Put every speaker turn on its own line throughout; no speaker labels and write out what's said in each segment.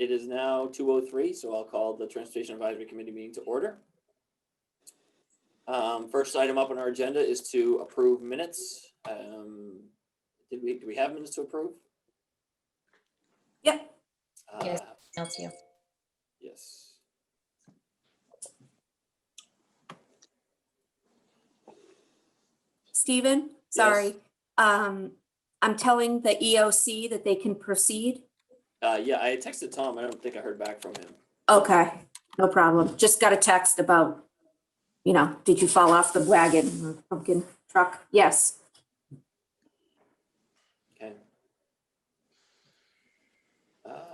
It is now 2:03, so I'll call the Transportation Advisory Committee meeting to order. First item up on our agenda is to approve minutes. Do we have minutes to approve?
Yep. Yes, that's you.
Yes.
Stephen, sorry. I'm telling the EOC that they can proceed.
Yeah, I texted Tom. I don't think I heard back from him.
Okay, no problem. Just got a text about, did you fall off the wagon or pumpkin truck? Yes.
Okay.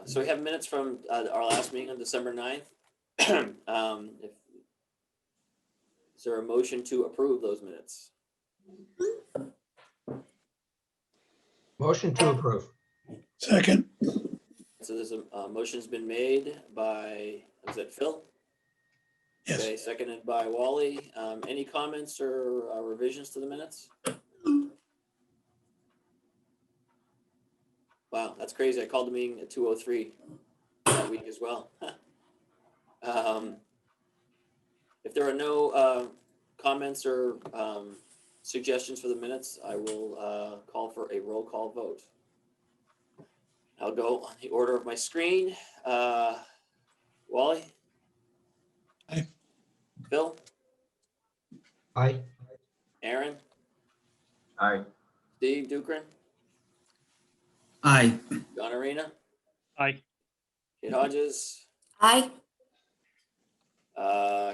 So we have minutes from our last meeting on December 9th. Is there a motion to approve those minutes?
Motion to approve.
Second.
So there's a motion's been made by, was that Phil?
Yes.
Okay, seconded by Wally. Any comments or revisions to the minutes? Wow, that's crazy. I called the meeting at 2:03 that week as well. If there are no comments or suggestions for the minutes, I will call for a roll call vote. I'll go on the order of my screen. Wally?
Aye.
Phil?
Aye.
Aaron?
Aye.
Steve Dukran?
Aye.
John Arena?
Aye.
Kate Hodges?
Aye.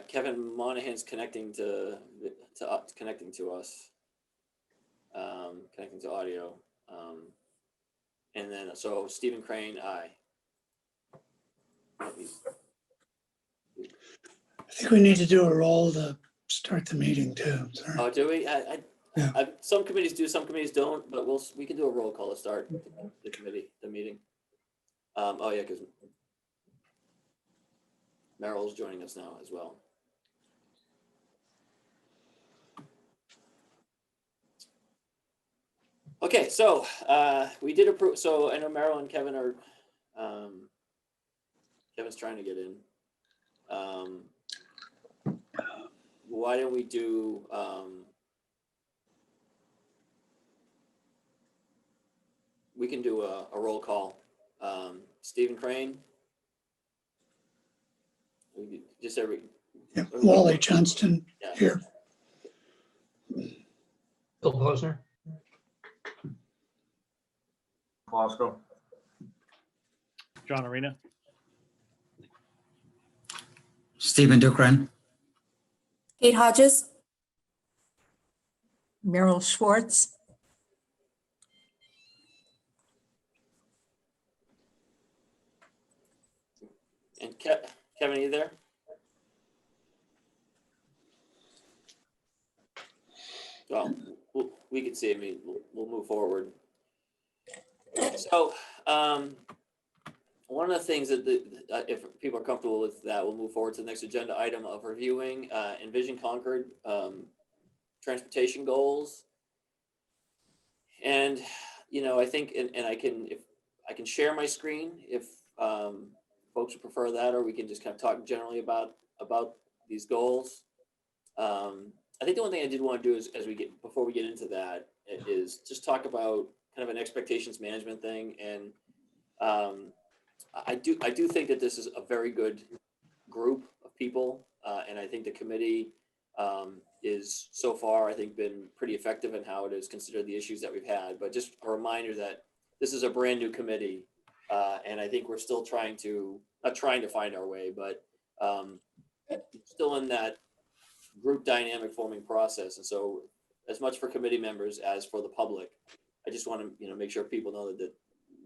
Kevin Monahan's connecting to us, connecting to audio. And then, so Stephen Crane, aye.
I think we need to do a roll to start the meeting too. Sorry.
Oh, do we?
Yeah.
Some committees do, some committees don't, but we can do a roll call to start the meeting. Oh yeah, because Merrill's joining us now as well. Okay, so we did approve. So I know Merrill and Kevin are. Kevin's trying to get in. Why don't we do? We can do a roll call. Stephen Crane. Just every.
Yeah. Wally Johnston
Yeah.
here.
Bill Posner.
Glasgow.
John Arena.
Stephen Dukran.
Kate Hodges?
Meryl Schwartz.
And Kevin, are you there? Well, we can see. I mean, we'll move forward. So, one of the things that if people are comfortable with that, we'll move forward to the next agenda item of reviewing Envision Concord transportation goals. And I think, and I can share my screen if folks would prefer that, or we can just kind of talk generally about these goals. I think the one thing I did want to do is, before we get into that, is just talk about kind of an expectations management thing. And I do think that this is a very good group of people, and I think the committee is so far, I think, been pretty effective in how it has considered the issues that we've had. But just a reminder that this is a brand new committee, and I think we're still not trying to find our way, but still in that group dynamic forming process. And so, as much for committee members as for the public, I just want to make sure people know that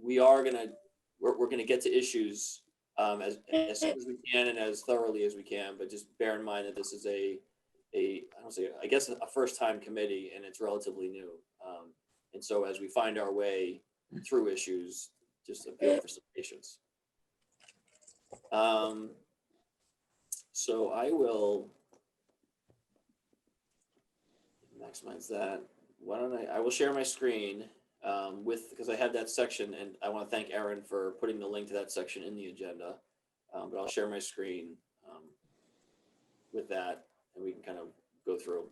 we're going to get to issues as soon as we can and as thoroughly as we can. But just bear in mind that this is a first time committee, and it's relatively new. And so as we find our way through issues, just appeal for some patience. So I will maximize that. I will share my screen. because I had that section, and I want to thank Erin for putting the link to that section in the agenda. But I'll share my screen with that, and we can kind of go through.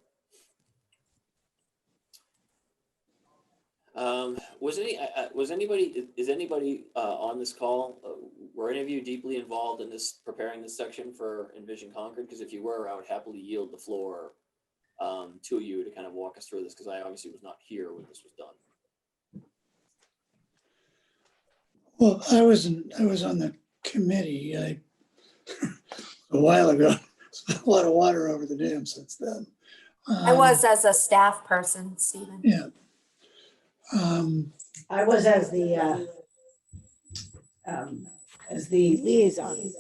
Is anybody on this call? Were any of you deeply involved in preparing this section for Envision Concord? Because if you were, I would happily yield the floor to you to kind of walk us through this, because I obviously was not here when this was done.
Well, I was on the committee a while ago. There's been a lot of water over the dam since then.
I was as a staff person, Stephen.
Yeah.
I was as the liaison.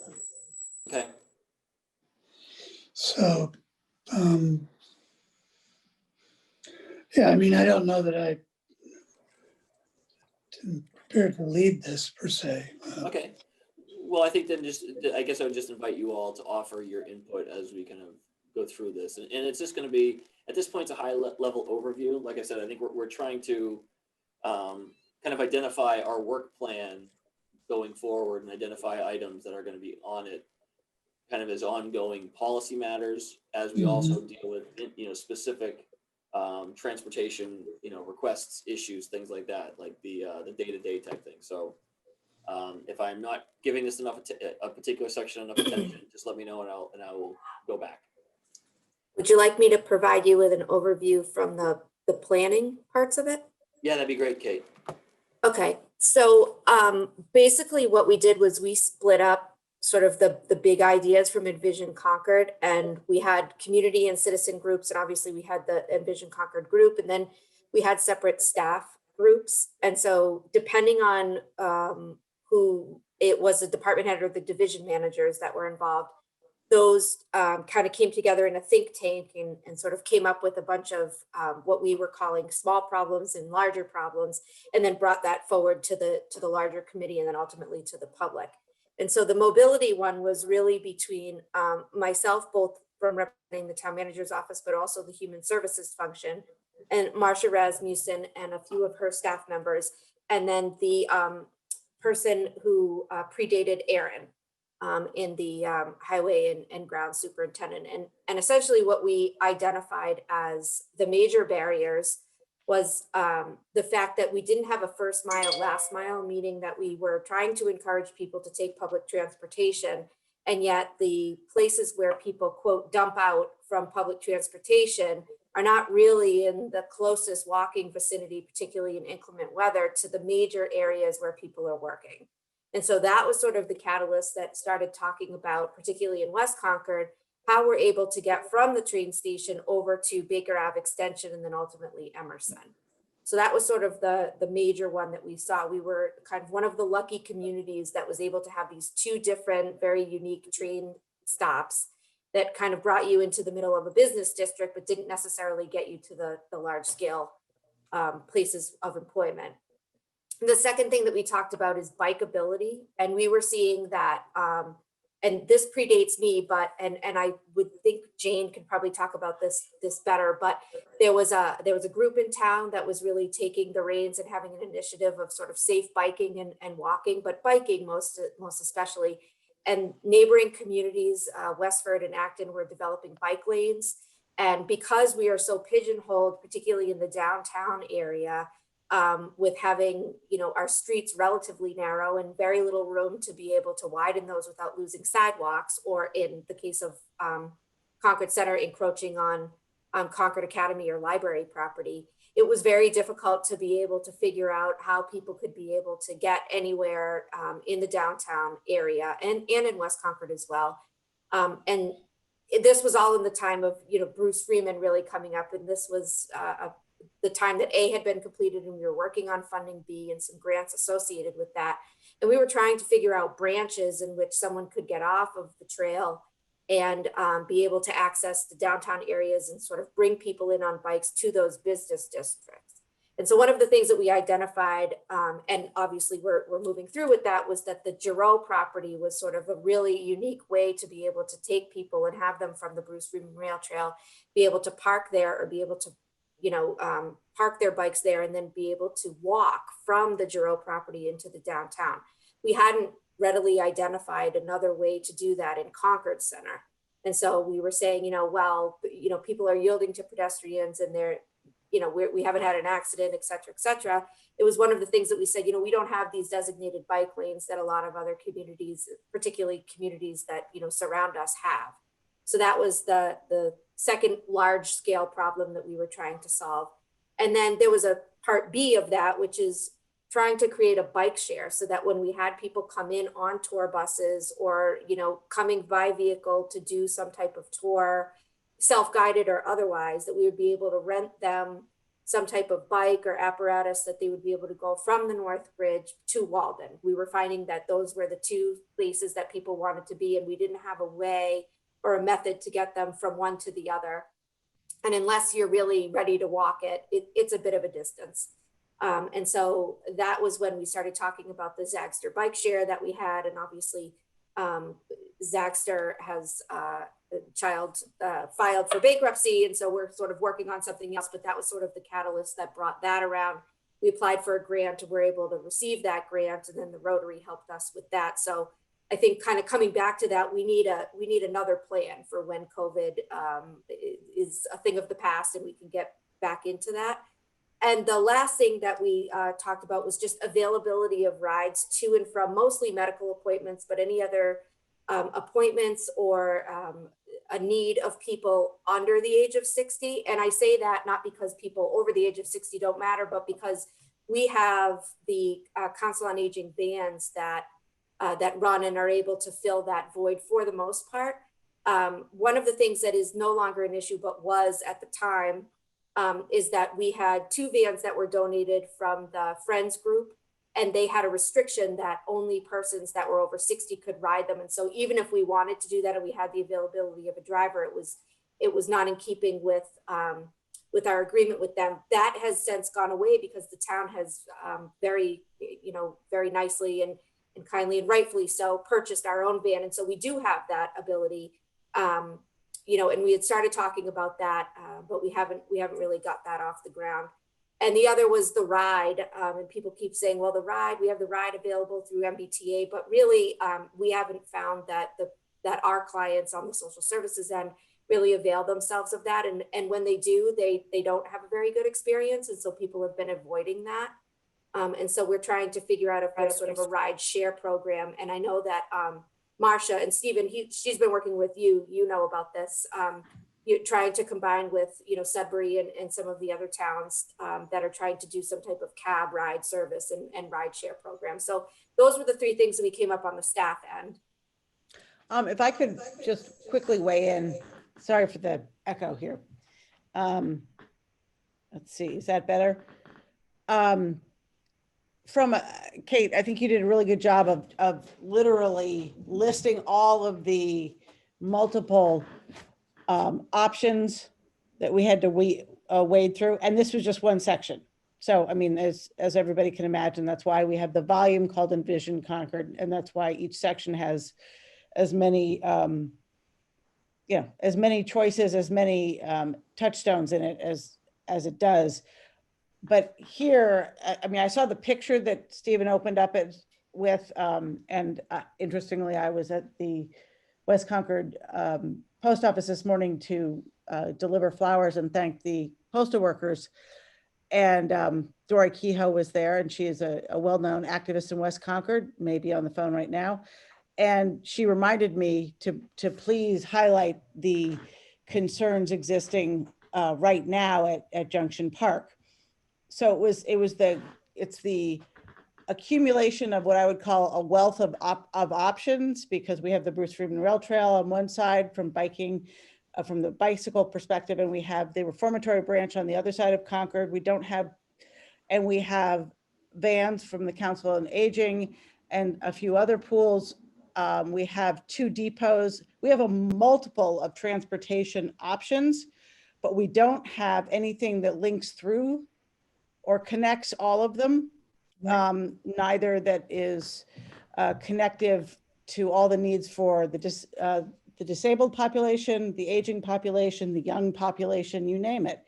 Okay.
So, yeah, I mean, I don't know that I'm prepared to lead this per se.
Okay. Well, I think then I guess I would just invite you all to offer your input as we kind of go through this. And it's just going to be, at this point, it's a high level overview. Like I said, I think we're trying to kind of identify our work plan going forward and identify items that are going to be on it kind of as ongoing policy matters, as we also deal with, specific transportation, requests, issues, things like that, like the day-to-day type thing. So if I'm not giving this a particular section enough attention, just let me know and I will go back.
Would you like me to provide you with an overview from the planning parts of it?
Yeah, that'd be great, Kate.
Okay, so basically what we did was we split up sort of the big ideas from Envision Concord, and we had community and citizen groups, and obviously we had the Envision Concord group, and then we had separate staff groups. And so depending on who it was, the department head or the division managers that were involved, those kind of came together in a think tank and sort of came up with a bunch of what we were calling small problems and larger problems, and then brought that forward to the larger committee and then ultimately to the public. And so the mobility one was really between myself, both from representing the town manager's office, but also the human services function, and Marcia Rasmussen and a few of her staff members, and then the person who predated Erin in the highway and ground superintendent. And essentially what we identified as the major barriers was the fact that we didn't have a first mile, last mile, meaning that we were trying to encourage people to take public transportation. And yet the places where people, quote, dump out from public transportation are not really in the closest walking vicinity, particularly in inclement weather, to the major areas where people are working. And so that was sort of the catalyst that started talking about, particularly in West Concord, how we're able to get from the train station over to Baker Ave Extension and then ultimately Emerson. So that was sort of the major one that we saw. We were kind of one of the lucky communities that was able to have these two different, very unique train stops that kind of brought you into the middle of a business district, but didn't necessarily get you to the large scale places of employment. The second thing that we talked about is bikeability. And we were seeing that, and this predates me, but, and I would think Jane could probably talk about this better, but there was a group in town that was really taking the reins and having an initiative of sort of safe biking and walking, but biking most especially. And neighboring communities, Westford and Acton, were developing bike lanes. And because we are so pigeonholed, particularly in the downtown area, with having, our streets relatively narrow and very little room to be able to widen those without losing sidewalks, or in the case of Concord Center, encroaching on Concord Academy or library property, it was very difficult to be able to figure out how people could be able to get anywhere in the downtown area and in West Concord as well. And this was all in the time of, Bruce Freeman really coming up, and this was the time that A had been completed and we were working on funding B and some grants associated with that. And we were trying to figure out branches in which someone could get off of the trail and be able to access the downtown areas and sort of bring people in on bikes to those business districts. And so one of the things that we identified, and obviously we're moving through with that, was that the Giroux property was sort of a really unique way to be able to take people and have them from the Bruce Freeman Rail Trail, be able to park there or be able to park their bikes there and then be able to walk from the Giroux property into the downtown. We hadn't readily identified another way to do that in Concord Center. And so we were saying, people are yielding to pedestrians and they're, we haven't had an accident, et cetera, et cetera. It was one of the things that we said, we don't have these designated bike lanes that a lot of other communities, particularly communities that, surround us have. So that was the second large scale problem that we were trying to solve. And then there was a part B of that, which is trying to create a bike share so that when we had people come in on tour buses or, coming by vehicle to do some type of tour, self-guided or otherwise, that we would be able to rent them some type of bike or apparatus that they would be able to go from the North Bridge to Walden. We were finding that those were the two places that people wanted to be, and we didn't have a way or a method to get them from one to the other. And unless you're really ready to walk it's a bit of a distance. And so that was when we started talking about the Zagster bike share that we had. And obviously Zagster has a child filed for bankruptcy. And so we're sort of working on something else, but that was sort of the catalyst that brought that around. We applied for a grant and were able to receive that grant. And then the Rotary helped us with that. So I think kind of coming back to that, we need another plan for when COVID is a thing of the past and we can get back into that. And the last thing that we talked about was just availability of rides to and from mostly medical appointments, but any other appointments or a need of people under the age of 60. And I say that not because people over the age of 60 don't matter, but because we have the Council on Aging vans that run and are able to fill that void for the most part. One of the things that is no longer an issue, but was at the time, is that we had 2 vans that were donated from the Friends group, and they had a restriction that only persons that were over 60 could ride them. And so even if we wanted to do that and we had the availability of a driver, it was not in keeping with our agreement with them. That has since gone away because the town has very nicely and kindly and rightfully so purchased our own van. And so we do have that ability, and we had started talking about that, but we haven't really got that off the ground. And the other was the ride. And people keep saying, well, we have the ride available through MBTA, but really we haven't found that our clients on the social services end really avail themselves of that. And when they do, they don't have a very good experience. And so people have been avoiding that. And so we're trying to figure out if there's sort of a ride share program. And I know that Marcia and Stephen, she's been working with you, about this, you're trying to combine with, Sudbury and some of the other towns that are trying to do some type of cab ride service and ride share program. So those were the 3 things that we came up on the staff end.
If I could just quickly weigh in, sorry for the echo here. Let's see, is that better? Kate, I think you did a really good job of literally listing all of the multiple options that we had to wade through. And this was just one section. So, I mean, as everybody can imagine, that's why we have the volume called Envision Concord. And that's why each section has as many, as many choices, as many touchstones in it as it does. But here, I mean, I saw the picture that Stephen opened up with, and interestingly, I was at the West Concord post office this morning to deliver flowers and thank the postal workers. And Dory Kehoe was there, and she is a well-known activist in West Concord, maybe on the phone right now. And she reminded me to please highlight the concerns existing right now at Junction Park. So it's the accumulation of what I would call a wealth of options, because we have the Bruce Freeman Rail Trail on one side from biking, from the bicycle perspective, and we have the Reformatory Branch on the other side of Concord. We have vans from the Council on Aging and a few other pools. We have 2 depots. We have a multiple of transportation options, but we don't have anything that links through or connects all of them. Neither that is connective to all the needs for the disabled population, the aging population, the young population, you name it.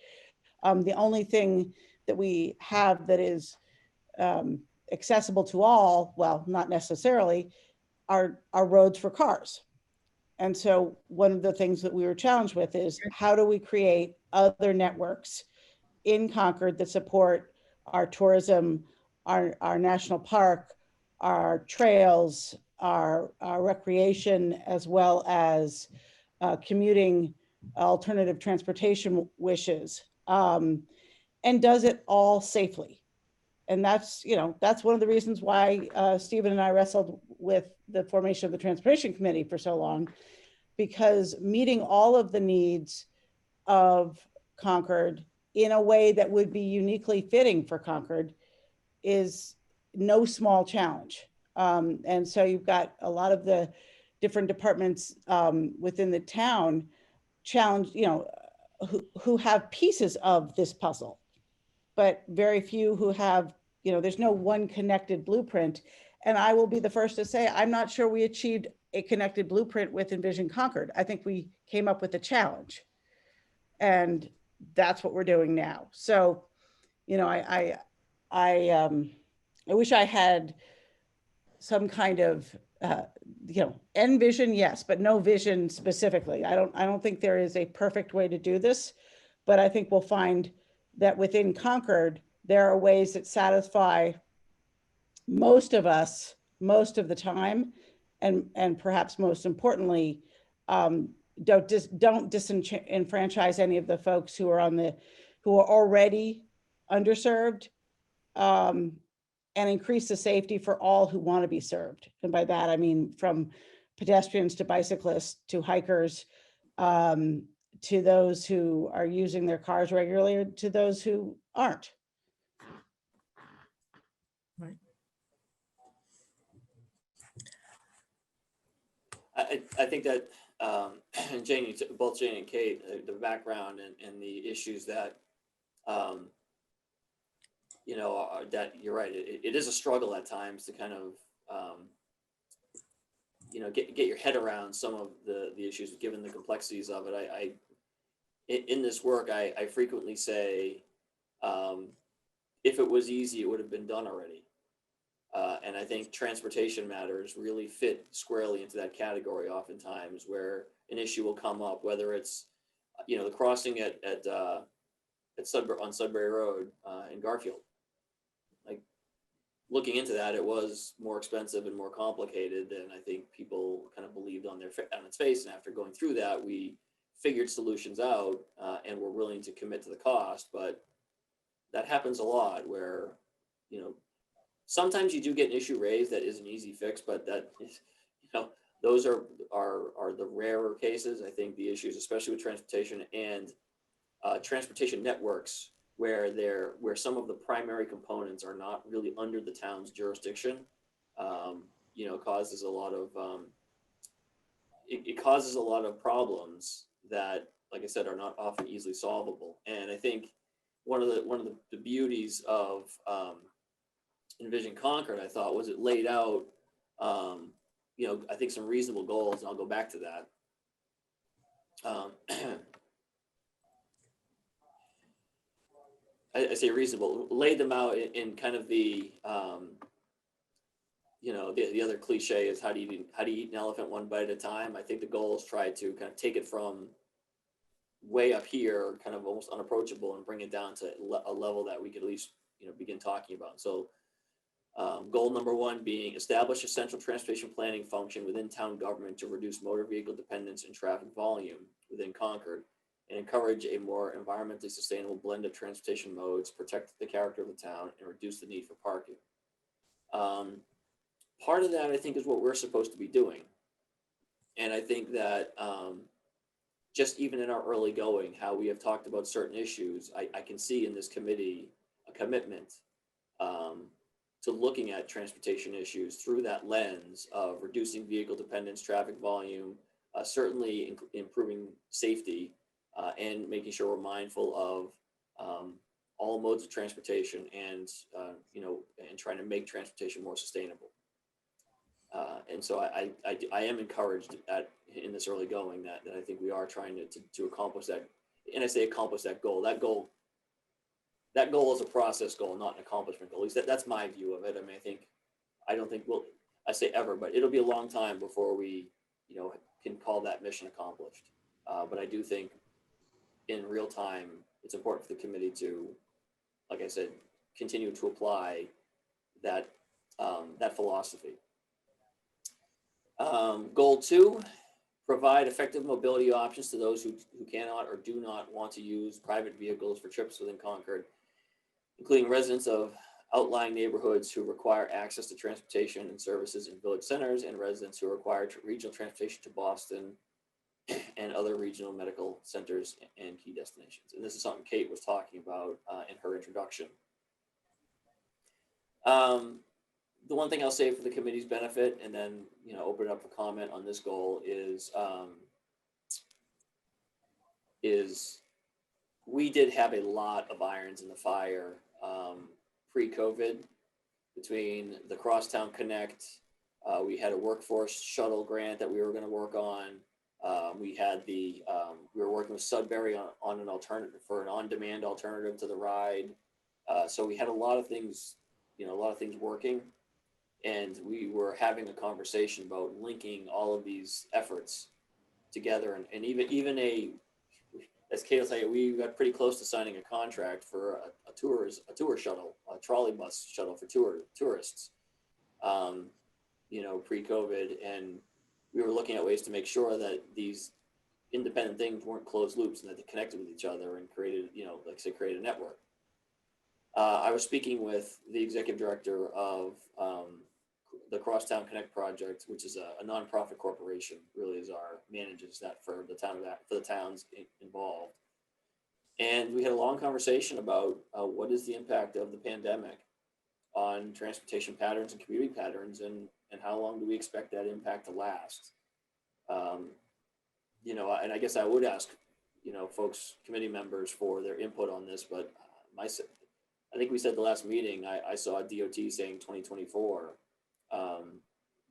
The only thing that we have that is accessible to all, well, not necessarily, are roads for cars. And so one of the things that we were challenged with is how do we create other networks in Concord that support our tourism, our national park, our trails, our recreation, as well as commuting alternative transportation wishes, and does it all safely. And that's, that's one of the reasons why Stephen and I wrestled with the formation of the Transportation Committee for so long, because meeting all of the needs of Concord in a way that would be uniquely fitting for Concord is no small challenge. And so you've got a lot of the different departments within the town challenge, who have pieces of this puzzle, but very few who have, there's no one connected blueprint. And I will be the first to say, I'm not sure we achieved a connected blueprint with Envision Concord. I think we came up with a challenge, and that's what we're doing now. So, I wish I had some kind of, end vision, yes, but no vision specifically. I don't think there is a perfect way to do this, but I think we'll find that within Concord, there are ways that satisfy most of us most of the time, and perhaps most importantly, don't disenfranchise any of the folks who are who are already underserved, and increase the safety for all who want to be served. And by that, I mean from pedestrians to bicyclists to hikers, to those who are using their cars regularly, to those who aren't.
I think that Janie, both Janie and Kate, the background and the issues that, that you're right. It is a struggle at times to kind of, get your head around some of the issues given the complexities of it. In this work, I frequently say, if it was easy, it would have been done already. And I think transportation matters really fit squarely into that category oftentimes, where an issue will come up, whether it's, the crossing on Sudbury Road in Garfield. Like, looking into that, it was more expensive and more complicated than I think people kind of believed on its face. And after going through that, we figured solutions out and were willing to commit to the cost. But that happens a lot where, sometimes you do get an issue raised that is an easy fix, but that is, those are the rarer cases. I think the issues, especially with transportation and transportation networks, where some of the primary components are not really under the town's jurisdiction, causes a lot of it causes a lot of problems that, like I said, are not often easily solvable. And I think one of the beauties of Envision Concord, I thought, was it laid out, I think some reasonable goals, and I'll go back to that. I say reasonable, laid them out in kind of the, the other cliche is how do you eat an elephant one bite at a time. I think the goal is try to kind of take it from way up here, kind of almost unapproachable, and bring it down to a level that we could at least, begin talking about. So goal number one being establish a central transportation planning function within town government to reduce motor vehicle dependence and traffic volume within Concord, and encourage a more environmentally sustainable blend of transportation modes, protect the character of the town, and reduce the need for parking. Part of that, I think, is what we're supposed to be doing. And I think that just even in our early going, how we have talked about certain issues, I can see in this committee a commitment to looking at transportation issues through that lens of reducing vehicle dependence, traffic volume, certainly improving safety, and making sure we're mindful of all modes of transportation and, and trying to make transportation more sustainable. And so I am encouraged in this early going that I think we are trying to accomplish that. And I say accomplish that goal. That goal that goal is a process goal, not an accomplishment goal. At least that's my view of it. I mean, I don't think I say ever, but it'll be a long time before we, can call that mission accomplished. But I do think in real time, it's important for the committee to, like I said, continue to apply that philosophy. Goal 2, provide effective mobility options to those who cannot or do not want to use private vehicles for trips within Concord, including residents of outlying neighborhoods who require access to transportation and services in village centers, and residents who require regional transportation to Boston and other regional medical centers and key destinations. And this is something Kate was talking about in her introduction. The one thing I'll say for the committee's benefit, and then open it up for comment on this goal, is we did have a lot of irons in the fire pre-COVID between the Crosstown Connect. We had a workforce shuttle grant that we were going to work on. We had we were working with Sudbury on an alternative for an on-demand alternative to the ride. So we had a lot of things, working, and we were having a conversation about linking all of these efforts together, and even as Kate will tell you, we got pretty close to signing a contract for a tour shuttle, a trolley bus shuttle for tourists, pre-COVID, and we were looking at ways to make sure that these independent things weren't closed loops and that they connected with each other and created, create a network. I was speaking with the executive director of the Crosstown Connect project, which is a nonprofit corporation, really manages that for the towns involved. And we had a long conversation about what is the impact of the pandemic on transportation patterns and commuting patterns, and how long do we expect that impact to last? And I guess I would ask, folks, committee members, for their input on this, but I think we said the last meeting, I saw DOT saying 2024.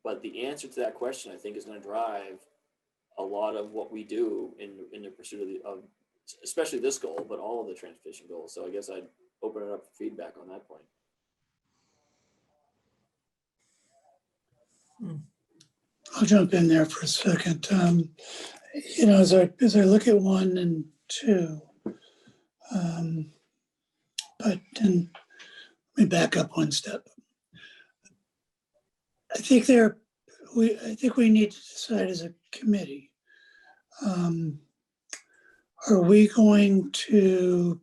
But the answer to that question, I think, is going to drive a lot of what we do in the pursuit of especially this goal, but all of the transportation goals. So I guess I'd open it up for feedback on that point.
I'll jump in there for a second. As I look at 1 and 2, but then let me back up one step. I think we need to decide as a committee, are we going to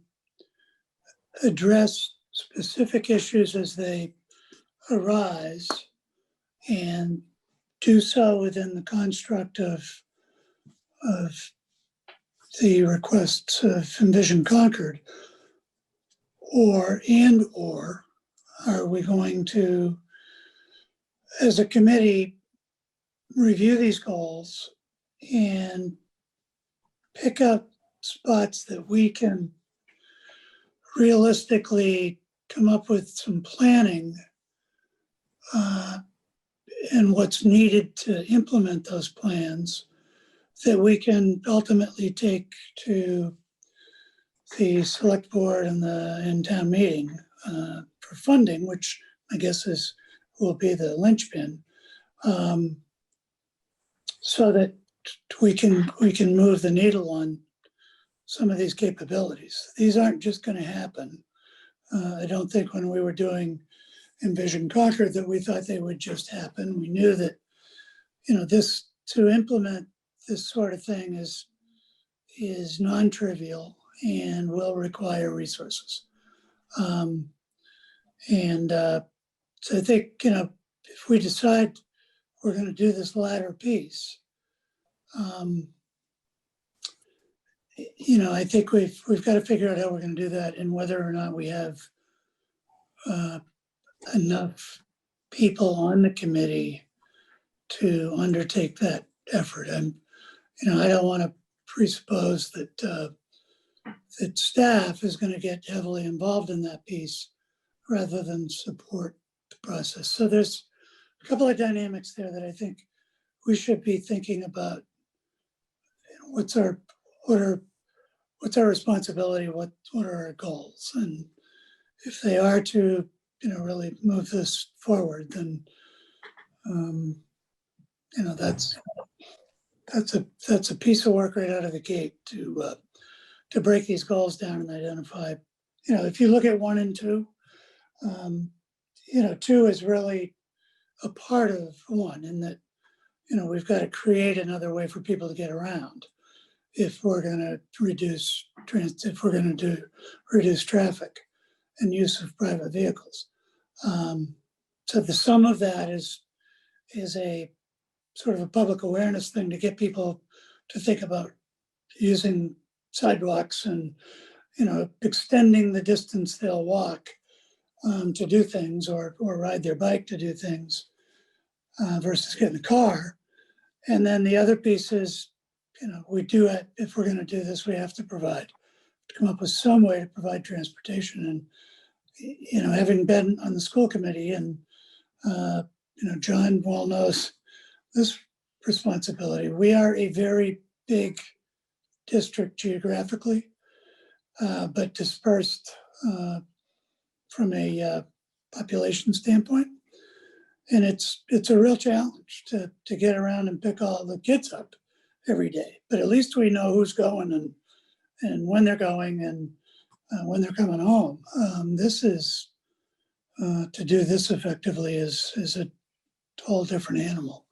address specific issues as they arise and do so within the construct of the requests of Envision Concord, or are we going to, as a committee, review these goals and pick up spots that we can realistically come up with some planning and what's needed to implement those plans that we can ultimately take to the select board and the in-town meeting for funding, which I guess will be the linchpin, so that we can move the needle on some of these capabilities. These aren't just going to happen. I don't think when we were doing Envision Concord that we thought they would just happen. We knew that, this, to implement this sort of thing is non-trivial and will require resources. So I think, if we decide we're going to do this latter piece, I think we've got to figure out how we're going to do that, and whether or not we have enough people on the committee to undertake that effort. And I don't want to presuppose that staff is going to get heavily involved in that piece rather than support the process. So there's a couple of dynamics there that I think we should be thinking about. What's our responsibility? What are our goals? And if they are to, really move this forward, then, that's a piece of work right out of the gate to break these goals down and identify, if you look at 1 and 2, 2 is really a part of 1 in that, we've got to create another way for people to get around if we're going to reduce traffic and use of private vehicles. So the sum of that is a sort of a public awareness thing to get people to think about using sidewalks and, extending the distance they'll walk to do things or ride their bike to do things versus get in the car. And then the other piece is, if we're going to do this, we have to come up with some way to provide transportation. And, having been on the school committee and, John well knows this responsibility. We are a very big district geographically, but dispersed from a population standpoint. And it's a real challenge to get around and pick all the kids up every day. But at least we know who's going and when they're going and when they're coming home. To do this effectively is a whole different animal.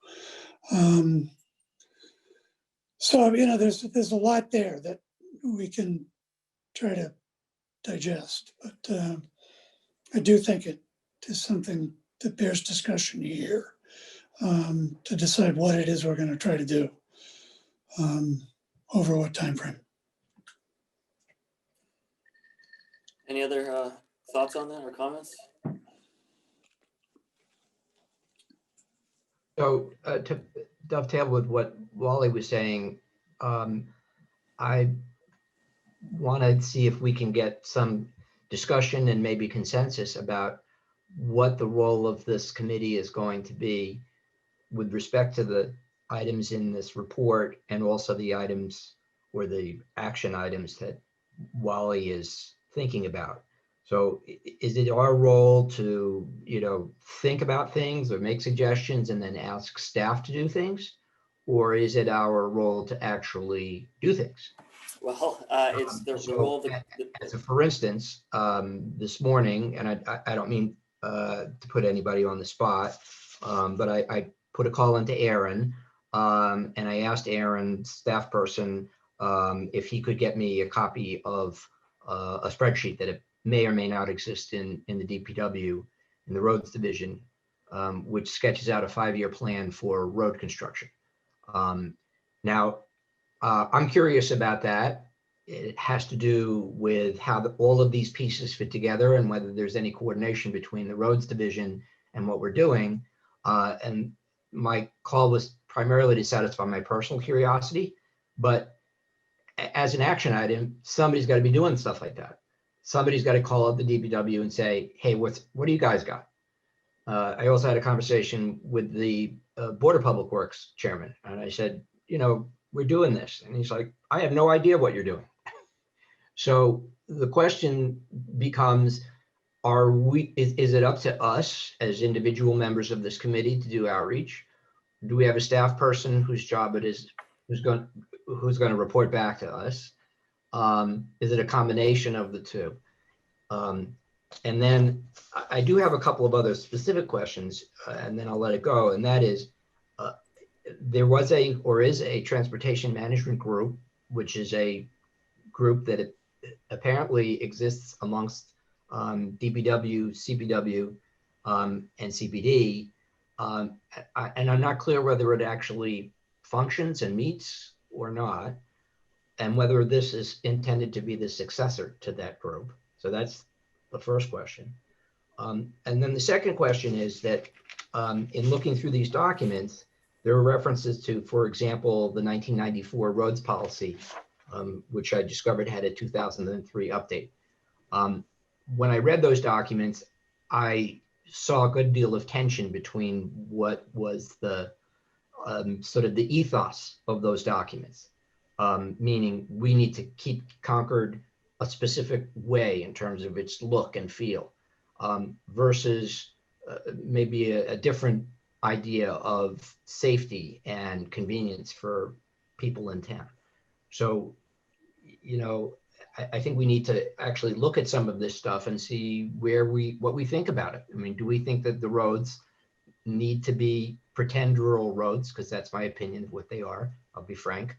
So, there's a lot there that we can try to digest, but I do think it is something that bears discussion here to decide what it is we're going to try to do over what time frame.
Any other thoughts on that or comments?
So to dovetail with what Wally was saying, I want to see if we can get some discussion and maybe consensus about what the role of this committee is going to be with respect to the items in this report and also the items or the action items that Wally is thinking about. So is it our role to, think about things or make suggestions and then ask staff to do things? Or is it our role to actually do things?
Well, it's the
So,
role of
So for instance, this morning, and I don't mean to put anybody on the spot, but I put a call into Aaron and I asked Aaron, staff person, if he could get me a copy of a spreadsheet that it may or may not exist in the DPW, in the roads division, which sketches out a 5-year plan for road construction. Now, I'm curious about that. It has to do with how all of these pieces fit together and whether there's any coordination between the roads division and what we're doing. And my call was primarily to satisfy my personal curiosity, but as an action item, somebody's got to be doing stuff like that. Somebody's got to call up the DPW and say, hey, what do you guys got? I also had a conversation with the Board of Public Works chairman, and I said, we're doing this. And he's like, I have no idea what you're doing. So the question becomes, is it up to us as individual members of this committee to do outreach? Do we have a staff person whose job it is, who's going to report back to us? Is it a combination of the two? And then I do have a couple of other specific questions, and then I'll let it go. And that is, there was is a transportation management group, which is a group that apparently exists amongst DPW, CPW, and CPD. And I'm not clear whether it actually functions and meets or not, and whether this is intended to be the successor to that group. So that's the first question. And then the second question is that in looking through these documents, there are references to, for example, the 1994 roads policy, which I discovered had a 2003 update. When I read those documents, I saw a good deal of tension between what was the sort of the ethos of those documents, meaning we need to keep Concord a specific way in terms of its look and feel, versus maybe a different idea of safety and convenience for people in town. So, you know, I think we need to actually look at some of this stuff and see what we think about it. I mean, do we think that the roads need to be pretend rural roads? Because that's my opinion of what they are. I'll be frank.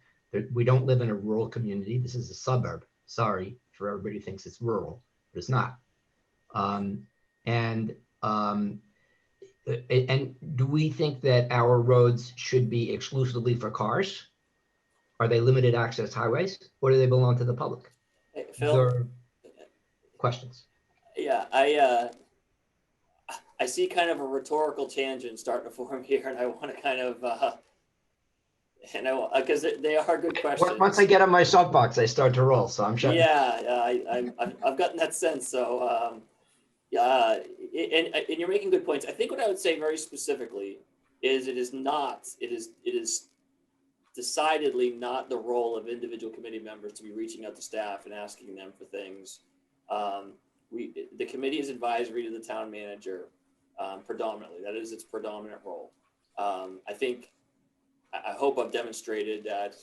We don't live in a rural community. This is a suburb. Sorry for everybody who thinks it's rural, but it's not. And do we think that our roads should be exclusively for cars? Are they limited access highways, or do they belong to the public?
Hey,
These
Phil,
are questions.
yeah, I see kind of a rhetorical tangent starting to form here, and I want to kind of, because they are good questions.
Once I get on my soapbox, I start to roll, so I'm shutting.
Yeah, I've gotten that sense. So, yeah, and you're making good points. I think what I would say very specifically is it is decidedly not the role of individual committee members to be reaching out to staff and asking them for things. The committee is advisory to the town manager predominantly. That is its predominant role. I hope I've demonstrated that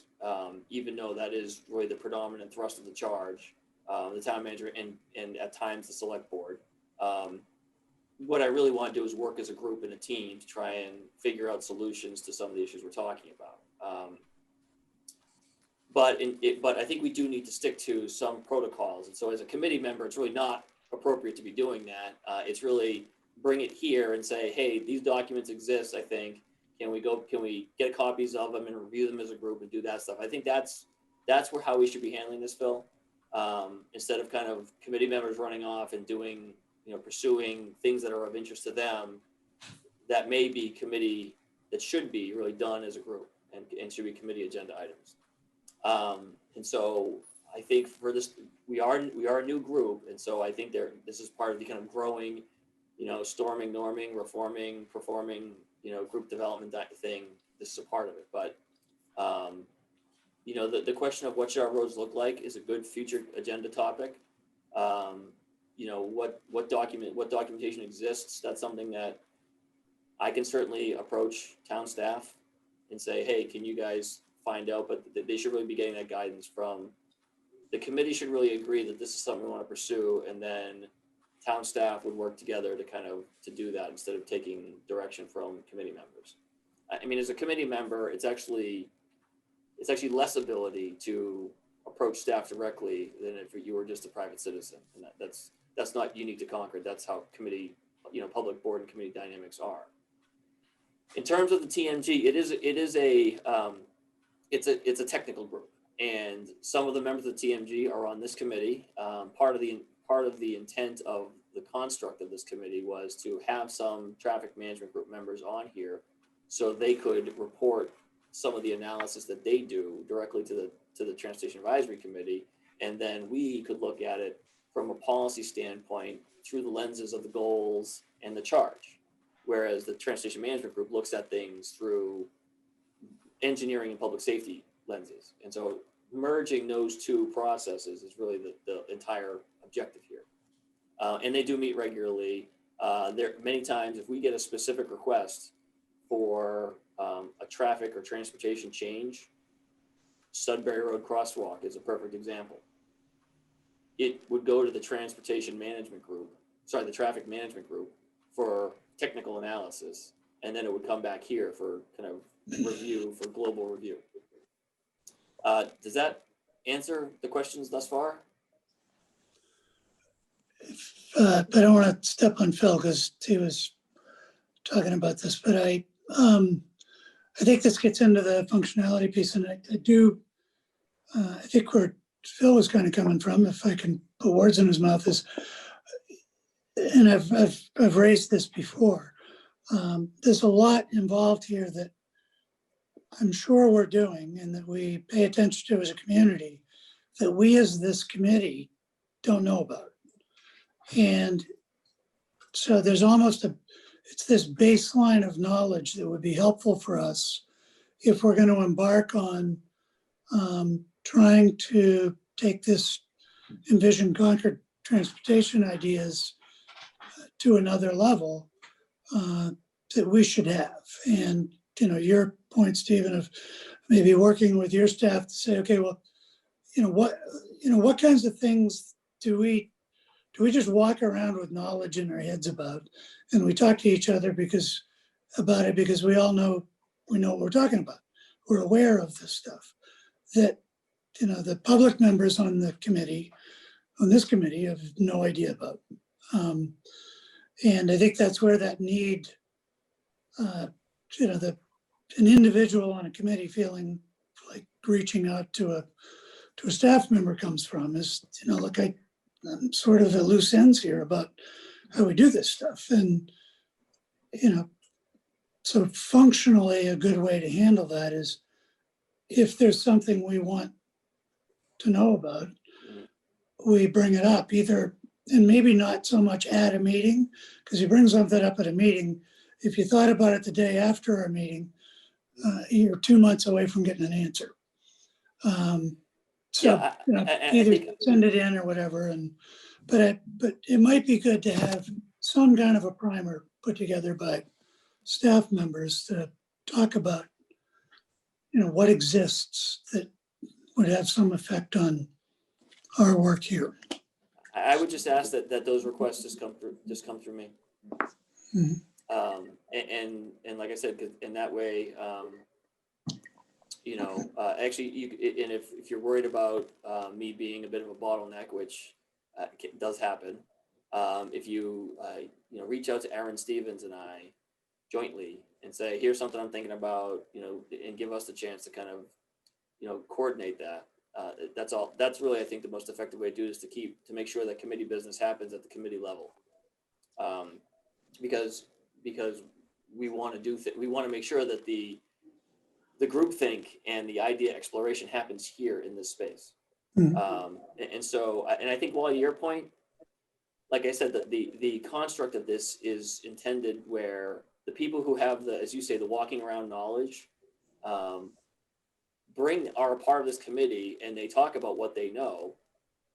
even though that is really the predominant thrust of the charge, the town manager and at times the select board, what I really want to do is work as a group and a team to try and figure out solutions to some of the issues we're talking about. But I think we do need to stick to some protocols. And so as a committee member, it's really not appropriate to be doing that. It's really bring it here and say, hey, these documents exist, I think. Can we get copies of them and review them as a group and do that stuff? I think that's how we should be handling this, Phil. Instead of kind of committee members running off and doing, pursuing things that are of interest to them, that may be that should be really done as a group and should be committee agenda items. And so I think for this, we are a new group. And so I think this is part of the kind of growing, storming, norming, reforming, performing, group development thing. This is a part of it. But, the question of what should our roads look like is a good future agenda topic. What documentation exists, that's something that I can certainly approach town staff and say, hey, can you guys find out, but they should really be getting that guidance from the committee. Should really agree that this is something we want to pursue, and then town staff would work together to do that instead of taking direction from committee members. I mean, as a committee member, it's actually less ability to approach staff directly than if you were just a private citizen, and that's not unique to Concord. That's how committee, public board and committee dynamics are. In terms of the TMG, it's a technical group, and some of the members of the TMG are on this committee. Part of the intent of the construct of this committee was to have some traffic management group members on here, so they could report some of the analysis that they do directly to the Transportation Advisory Committee, and then we could look at it from a policy standpoint through the lenses of the goals and the charge, whereas the Transportation Management Group looks at things through engineering and public safety lenses. And so merging those two processes is really the entire objective here. And they do meet regularly. There many times, if we get a specific request for a traffic or transportation change, Sudbury Road crosswalk is a perfect example. It would go to the Transportation Management Group, the Traffic Management Group for technical analysis, and then it would come back here for kind of review, for global review. Does that answer the questions thus far?
I don't want to step on Phil because he was talking about this, but I think this gets into the functionality piece, and I think where Phil was kind of coming from, if I can put words in his mouth, is, and I've raised this before. There's a lot involved here that I'm sure we're doing and that we pay attention to as a community that we as this committee don't know about. And so there's almost it's this baseline of knowledge that would be helpful for us if we're going to embark on trying to take this Envision Concord transportation ideas to another level that we should have. And, your point, Stephen, of maybe working with your staff to say, okay, well, what kinds of things do we just walk around with knowledge in our heads about? And we talk to each other because we all know, we know what we're talking about. We're aware of this stuff that, the public members on this committee have no idea about. And I think that's where that need, an individual on a committee feeling like reaching out to a staff member comes from is, look, I'm sort of at loose ends here about how we do this stuff. And, so functionally a good way to handle that is if there's something we want to know about, we bring it up either, and maybe not so much at a meeting, because you bring something up at a meeting. If you thought about it the day after a meeting, you're 2 months away from getting an answer. So,
Yeah, I
either
think-
send it in or whatever. But it might be good to have some kind of a primer put together by staff members to talk about, what exists that would have some effect on our work here.
I would just ask that those requests just come through me.
Mhm.
And like I said, 'cause in that way, actually, and if you're worried about me being a bit of a bottleneck, which does happen, if you reach out to Aaron Stevens and I jointly and say, here's something I'm thinking about, and give us the chance to kind of, coordinate that. That's all. That's really, I think, the most effective way to do it is to make sure that committee business happens at the committee level, because we want to we want to make sure that the groupthink and the idea exploration happens here in this space.
Mhm.
And I think, Wally, to your point, like I said, that the construct of this is intended where the people who have as you say, the walking around knowledge, are a part of this committee and they talk about what they know,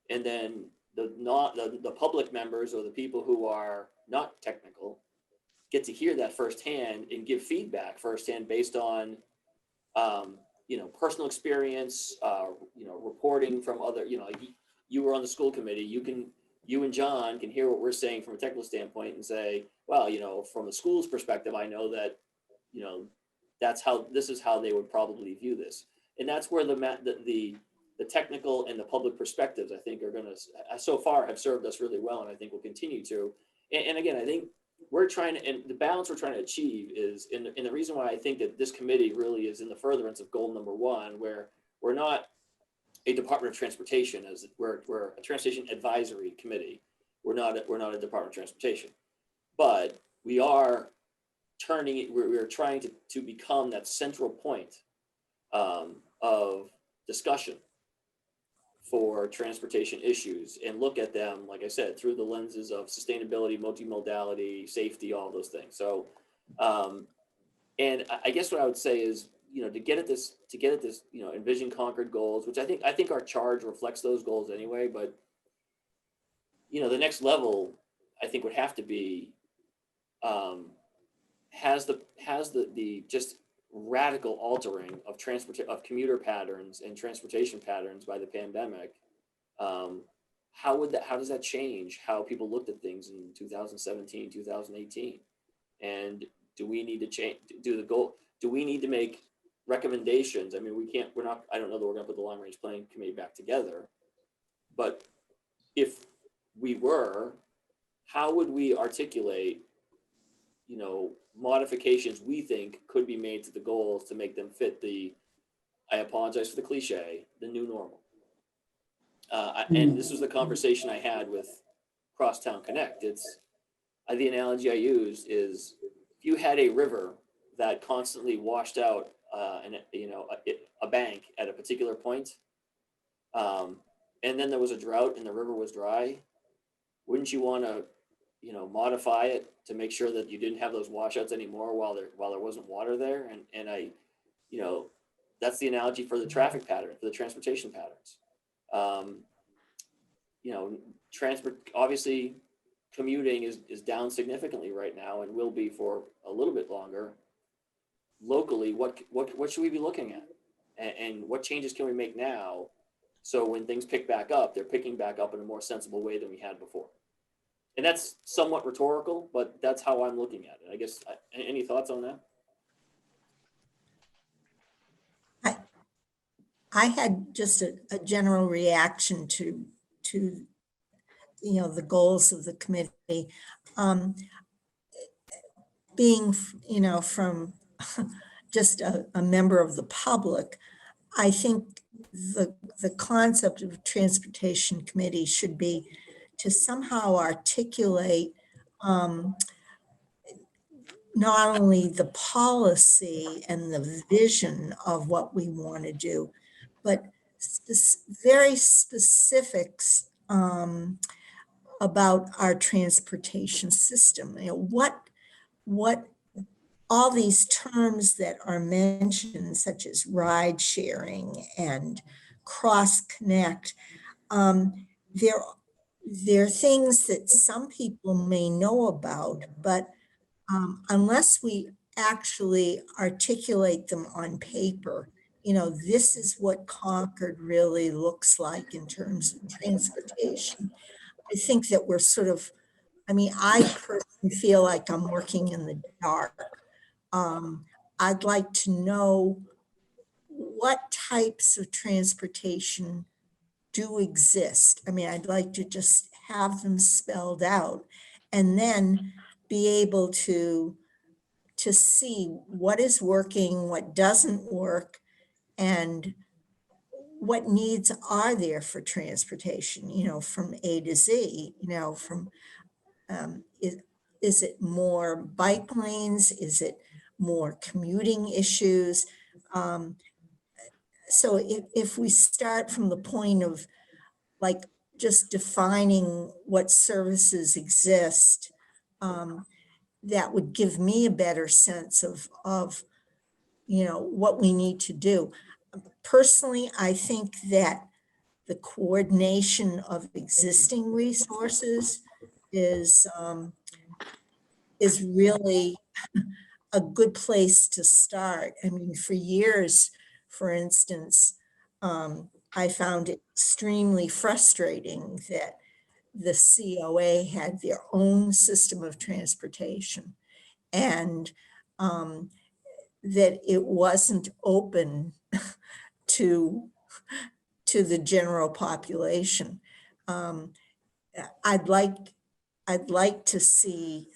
and then the public members or the people who are not technical get to hear that firsthand and give feedback firsthand based on personal experience, reporting from other, you were on the school committee, you and John can hear what we're saying from a technical standpoint and say, well, from the school's perspective, I know that, this is how they would probably view this. And that's where the technical and the public perspectives, I think, are going to, so far, have served us really well, and I think will continue to. And again, I think we're trying to, and the balance we're trying to achieve is, and the reason why I think that this committee really is in the furtherance of goal number one, where we're not a Department of Transportation, as we're a transportation advisory committee. We're not a Department of Transportation, but we are turning it. We're trying to become that central point of discussion for transportation issues and look at them, like I said, through the lenses of sustainability, multimodality, safety, all those things. So, and I guess what I would say is, to get at this, Envision Concord goals, which I think our charge reflects those goals anyway, but the next level, I think, would have to be, has the just radical altering of commuter patterns and transportation patterns by the pandemic. How does that change how people looked at things in 2017, 2018? And do we need to change, do we need to make recommendations? I mean, I don't know that we're gonna put the long range planning committee back together, but if we were, how would we articulate, modifications we think could be made to the goals to make them fit I apologize for the cliche, the new normal. And this was the conversation I had with Crosstown Connect. The analogy I use is, if you had a river that constantly washed out a bank at a particular point, and then there was a drought and the river was dry, wouldn't you want to modify it to make sure that you didn't have those washouts anymore while there wasn't water there? And that's the analogy for the traffic pattern, for the transportation patterns. obviously commuting is down significantly right now and will be for a little bit longer. Locally, what should we be looking at? And what changes can we make now? So when things pick back up, they're picking back up in a more sensible way than we had before. And that's somewhat rhetorical, but that's how I'm looking at it. I guess, any thoughts on that?
I had just a general reaction to the goals of the committee. Being, from just a member of the public, I think the concept of transportation committee should be to somehow articulate not only the policy and the vision of what we want to do, but very specifics about our transportation system. What all these terms that are mentioned, such as ride sharing and cross connect, they're things that some people may know about, but unless we actually articulate them on paper, this is what Concord really looks like in terms of transportation. I think that we're sort of, I personally feel like I'm working in the dark. I'd like to know what types of transportation do exist. I'd like to just have them spelled out and then be able to see what is working, what doesn't work, and what needs are there for transportation, from A to Z, from, is it more bike lanes? Is it more commuting issues? So if we start from the point of like just defining what services exist, that would give me a better sense of what we need to do. Personally, I think that the coordination of existing resources is really a good place to start. For years, for instance, I found it extremely frustrating that the COA had their own system of transportation and that it wasn't open to the general population. I'd like to see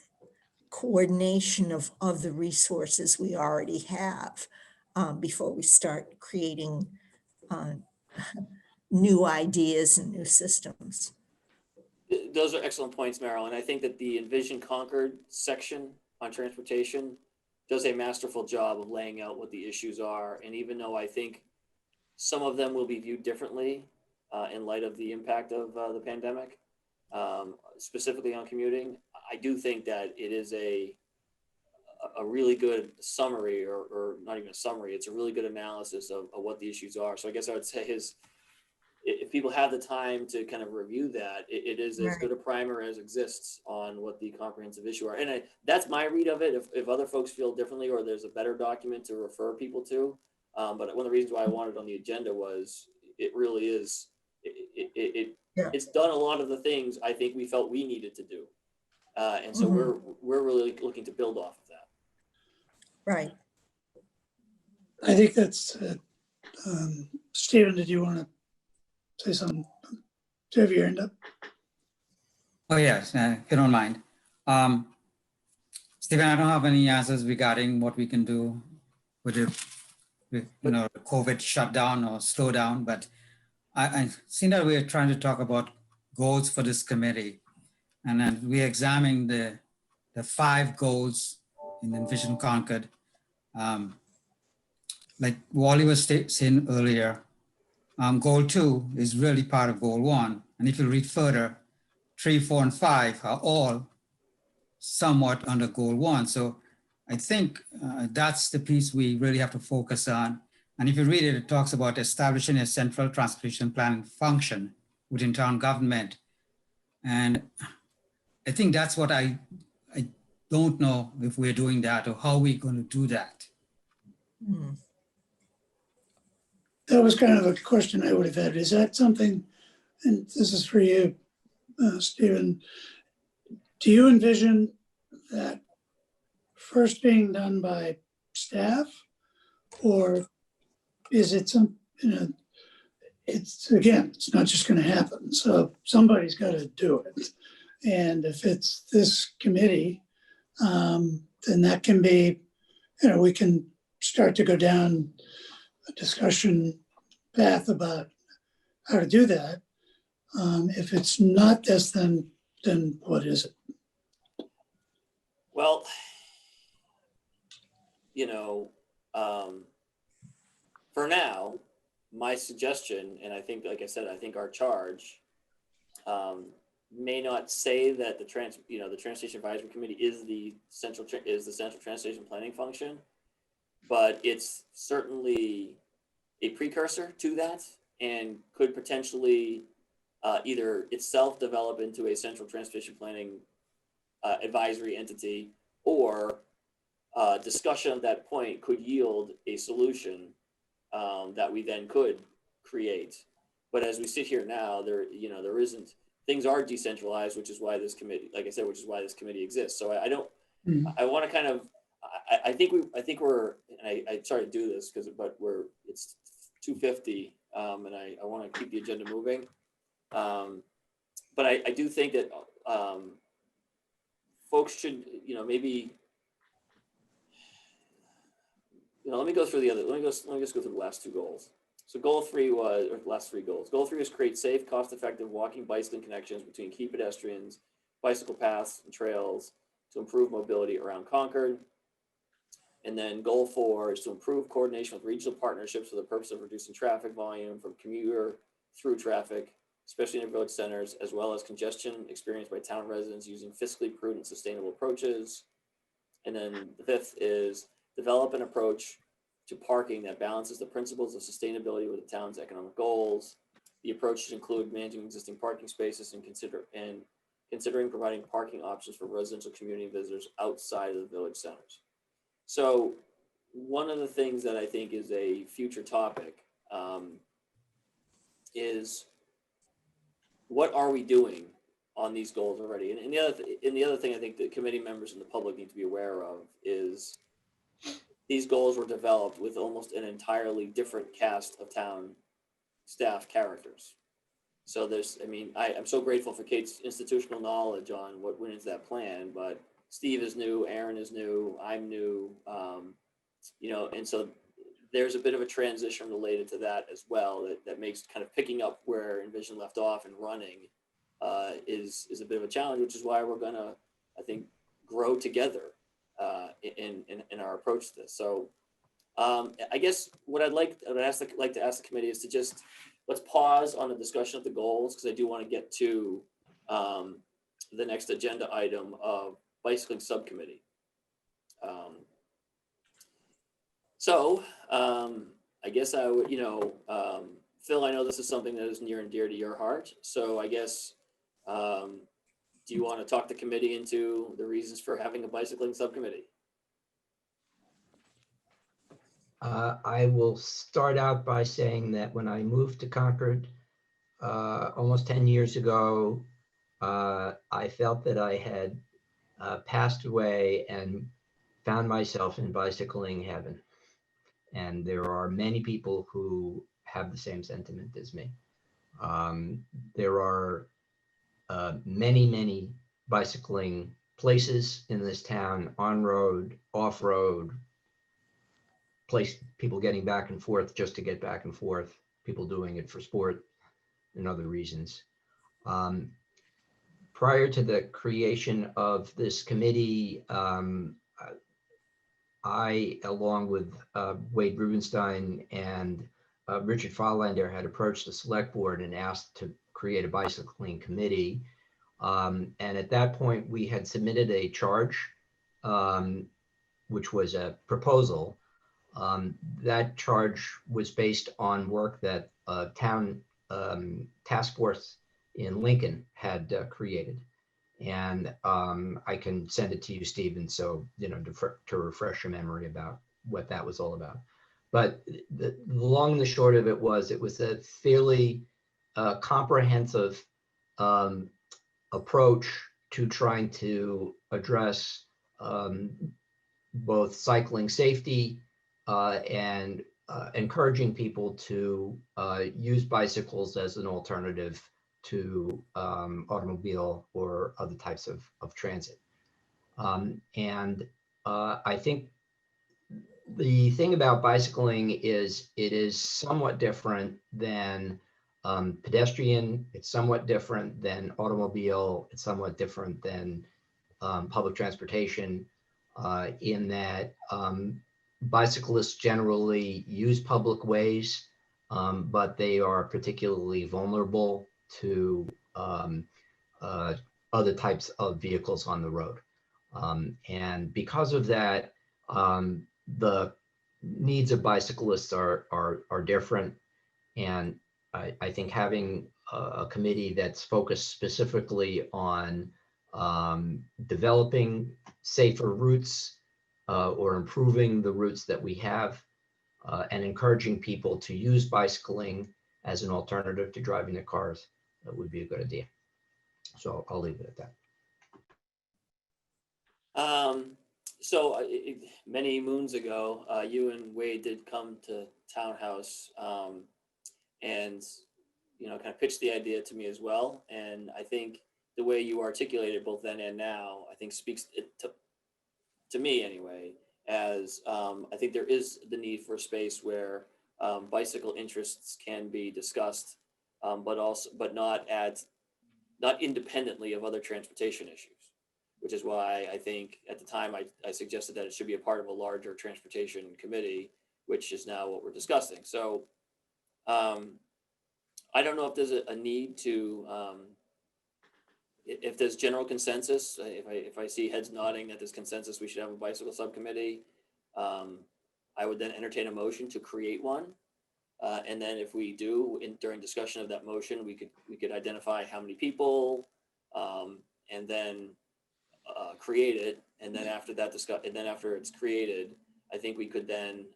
coordination of the resources we already have before we start creating new ideas and new systems.
Those are excellent points, Marilyn. I think that the Envision Concord section on transportation does a masterful job of laying out what the issues are. And even though I think some of them will be viewed differently in light of the impact of the pandemic, specifically on commuting, I do think that it is a really good summary, or not even a summary, it's a really good analysis of what the issues are. So I guess I would say if people have the time to kind of review that, it is as good a primer as exists on what the comprehensive issue are. And that's my read of it. If other folks feel differently, or there's a better document to refer people to. But one of the reasons why I wanted it on the agenda was it really is, it's done a lot of the things I think we felt we needed to do. And so we're really looking to build off of that.
Right.
I think that's, Stephen, did you want to say something? Do you have your hand up?
Oh, yes, if you don't mind. Stephen, I don't have any answers regarding what we can do with the COVID shutdown or slowdown, but I've seen that we're trying to talk about goals for this committee. And then we're examining the 5 goals in Envision Concord. Like Wally was saying earlier, goal 2 is really part of goal 1. And if you read further, 3, 4, and 5 are all somewhat under goal 1. So I think that's the piece we really have to focus on. And if you read it, it talks about establishing a central transportation planning function within town government. And I think that's what I don't know if we're doing that or how we're going to do that.
Hmm.
That was kind of a question I would have had. Is that something, and this is for you, Stephen, do you envision that first being done by staff? Or is it it's, again, it's not just going to happen. So somebody's got to do it. And if it's this committee, then that can be, we can start to go down a discussion path about how to do that. If it's not this, then what is it?
Well, for now, my suggestion, and I think, like I said, I think our charge may not say that the Transportation Advisory Committee is the central transportation planning function, but it's certainly a precursor to that and could potentially either itself develop into a central transportation planning advisory entity, or discussion at that point could yield a solution that we then could create. But as we sit here now, there isn't, things are decentralized, which is why this committee, like I said, which is why this committee exists. So I don't, I want to kind of, I think we're, and I sorry to do this but it's 2:50, and I want to keep the agenda moving. But I do think that folks should, maybe, let me go through let me just go through the last two goals. So goal 3 was, or the last 3 goals. Goal 3 is create safe, cost-effective walking, bicycling connections between key pedestrians, bicycle paths, and trails to improve mobility around Concord. And then goal 4 is to improve coordination with regional partnerships for the purpose of reducing traffic volume from commuter through traffic, especially in village centers, as well as congestion experienced by town residents using fiscally prudent, sustainable approaches. And then the 5th is develop an approach to parking that balances the principles of sustainability with the town's economic goals. The approach should include managing existing parking spaces and considering providing parking options for residential community visitors outside of the village centers. So one of the things that I think is a future topic is, what are we doing on these goals already? And the other thing I think the committee members and the public need to be aware of is these goals were developed with almost an entirely different cast of town staff characters. So I'm so grateful for Kate's institutional knowledge on what went into that plan, but Steve is new, Aaron is new, I'm new, and so there's a bit of a transition related to that as well, that makes kind of picking up where Envision left off and running is a bit of a challenge, which is why we're gonna, I think, grow together in our approach to this. So I guess what I'd like to ask the committee is to just, let's pause on the discussion of the goals, because I do want to get to the next agenda item of bicycling subcommittee. I guess I would, Phil, I know this is something that is near and dear to your heart. So I guess, do you want to talk the committee into the reasons for having a bicycling subcommittee?
I will start out by saying that when I moved to Concord almost 10 years ago, I felt that I had passed away and found myself in bicycling heaven. And there are many people who have the same sentiment as me. There are many bicycling places in this town, on road, off road, people getting back and forth just to get back and forth, people doing it for sport and other reasons. Prior to the creation of this committee, I, along with Wade Rubenstein and Richard Fahlander, had approached the select board and asked to create a bicycling committee. And at that point, we had submitted a charge, which was a proposal. That charge was based on work that town task force in Lincoln had created. And I can send it to you, Stephen, so, to refresh your memory about what that was all about. But the long and the short of it was a fairly comprehensive approach to trying to address both cycling safety and encouraging people to use bicycles as an alternative to automobile or other types of transit. I think the thing about bicycling is it is somewhat different than pedestrian. It's somewhat different than automobile. It's somewhat different than public transportation in that bicyclists generally use public ways, but they are particularly vulnerable to other types of vehicles on the road. And because of that, the needs of bicyclists are different. And I think having a committee that's focused specifically on developing safer routes or improving the routes that we have and encouraging people to use bicycling as an alternative to driving their cars, that would be a good idea. So I'll leave it at that.
Many moons ago, you and Wade did come to Townhouse and, kind of pitched the idea to me as well. And I think the way you articulated both then and now, I think speaks to me anyway, as I think there is the need for a space where bicycle interests can be discussed, but not independently of other transportation issues. Which is why I think at the time I suggested that it should be a part of a larger transportation committee, which is now what we're discussing. So I don't know if there's a need to, if there's general consensus, if I see heads nodding that there's consensus, we should have a bicycle subcommittee. I would then entertain a motion to create one. And then if we do, during discussion of that motion, we could identify how many people, and then create it, and then after that after it's created, I think we could then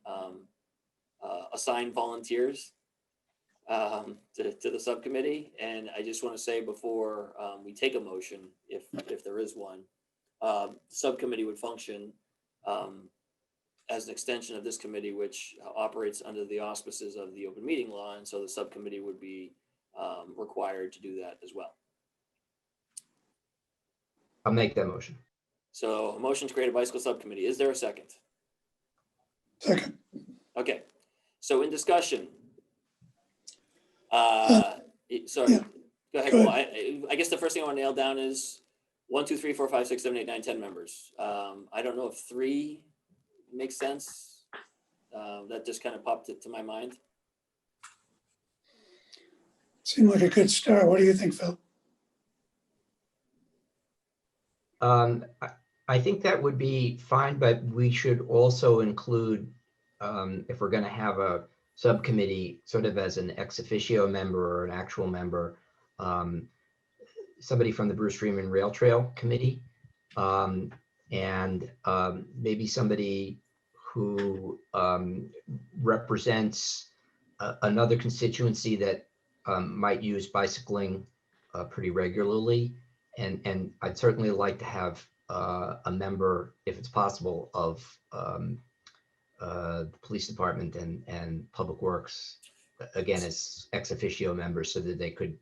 assign volunteers to the subcommittee. And I just want to say before we take a motion, if there is one, the subcommittee would function as an extension of this committee, which operates under the auspices of the open meeting law, and so the subcommittee would be required to do that as well.
I'll make that motion.
So a motion to create a bicycle subcommittee. Is there a second?
Second.
Okay. So in discussion, sorry,
Yeah.
Go ahead.
Go
Well, I guess the first thing I want to nail down is 1, 2, 3, 4, 5, 6, 7, 8, 9, 10 members. I don't know if 3 makes sense. That just kind of popped it to my mind.
Seemed like a good start. What do you think, Phil?
I think that would be fine, but we should also include, if we're going to have a subcommittee, sort of as an ex officio member or an actual member, somebody from the Bruce Freeman Rail Trail Committee, and maybe somebody who represents another constituency that might use bicycling pretty regularly. And I'd certainly like to have a member, if it's possible, of the police department and public works, again, as ex officio members, so that they could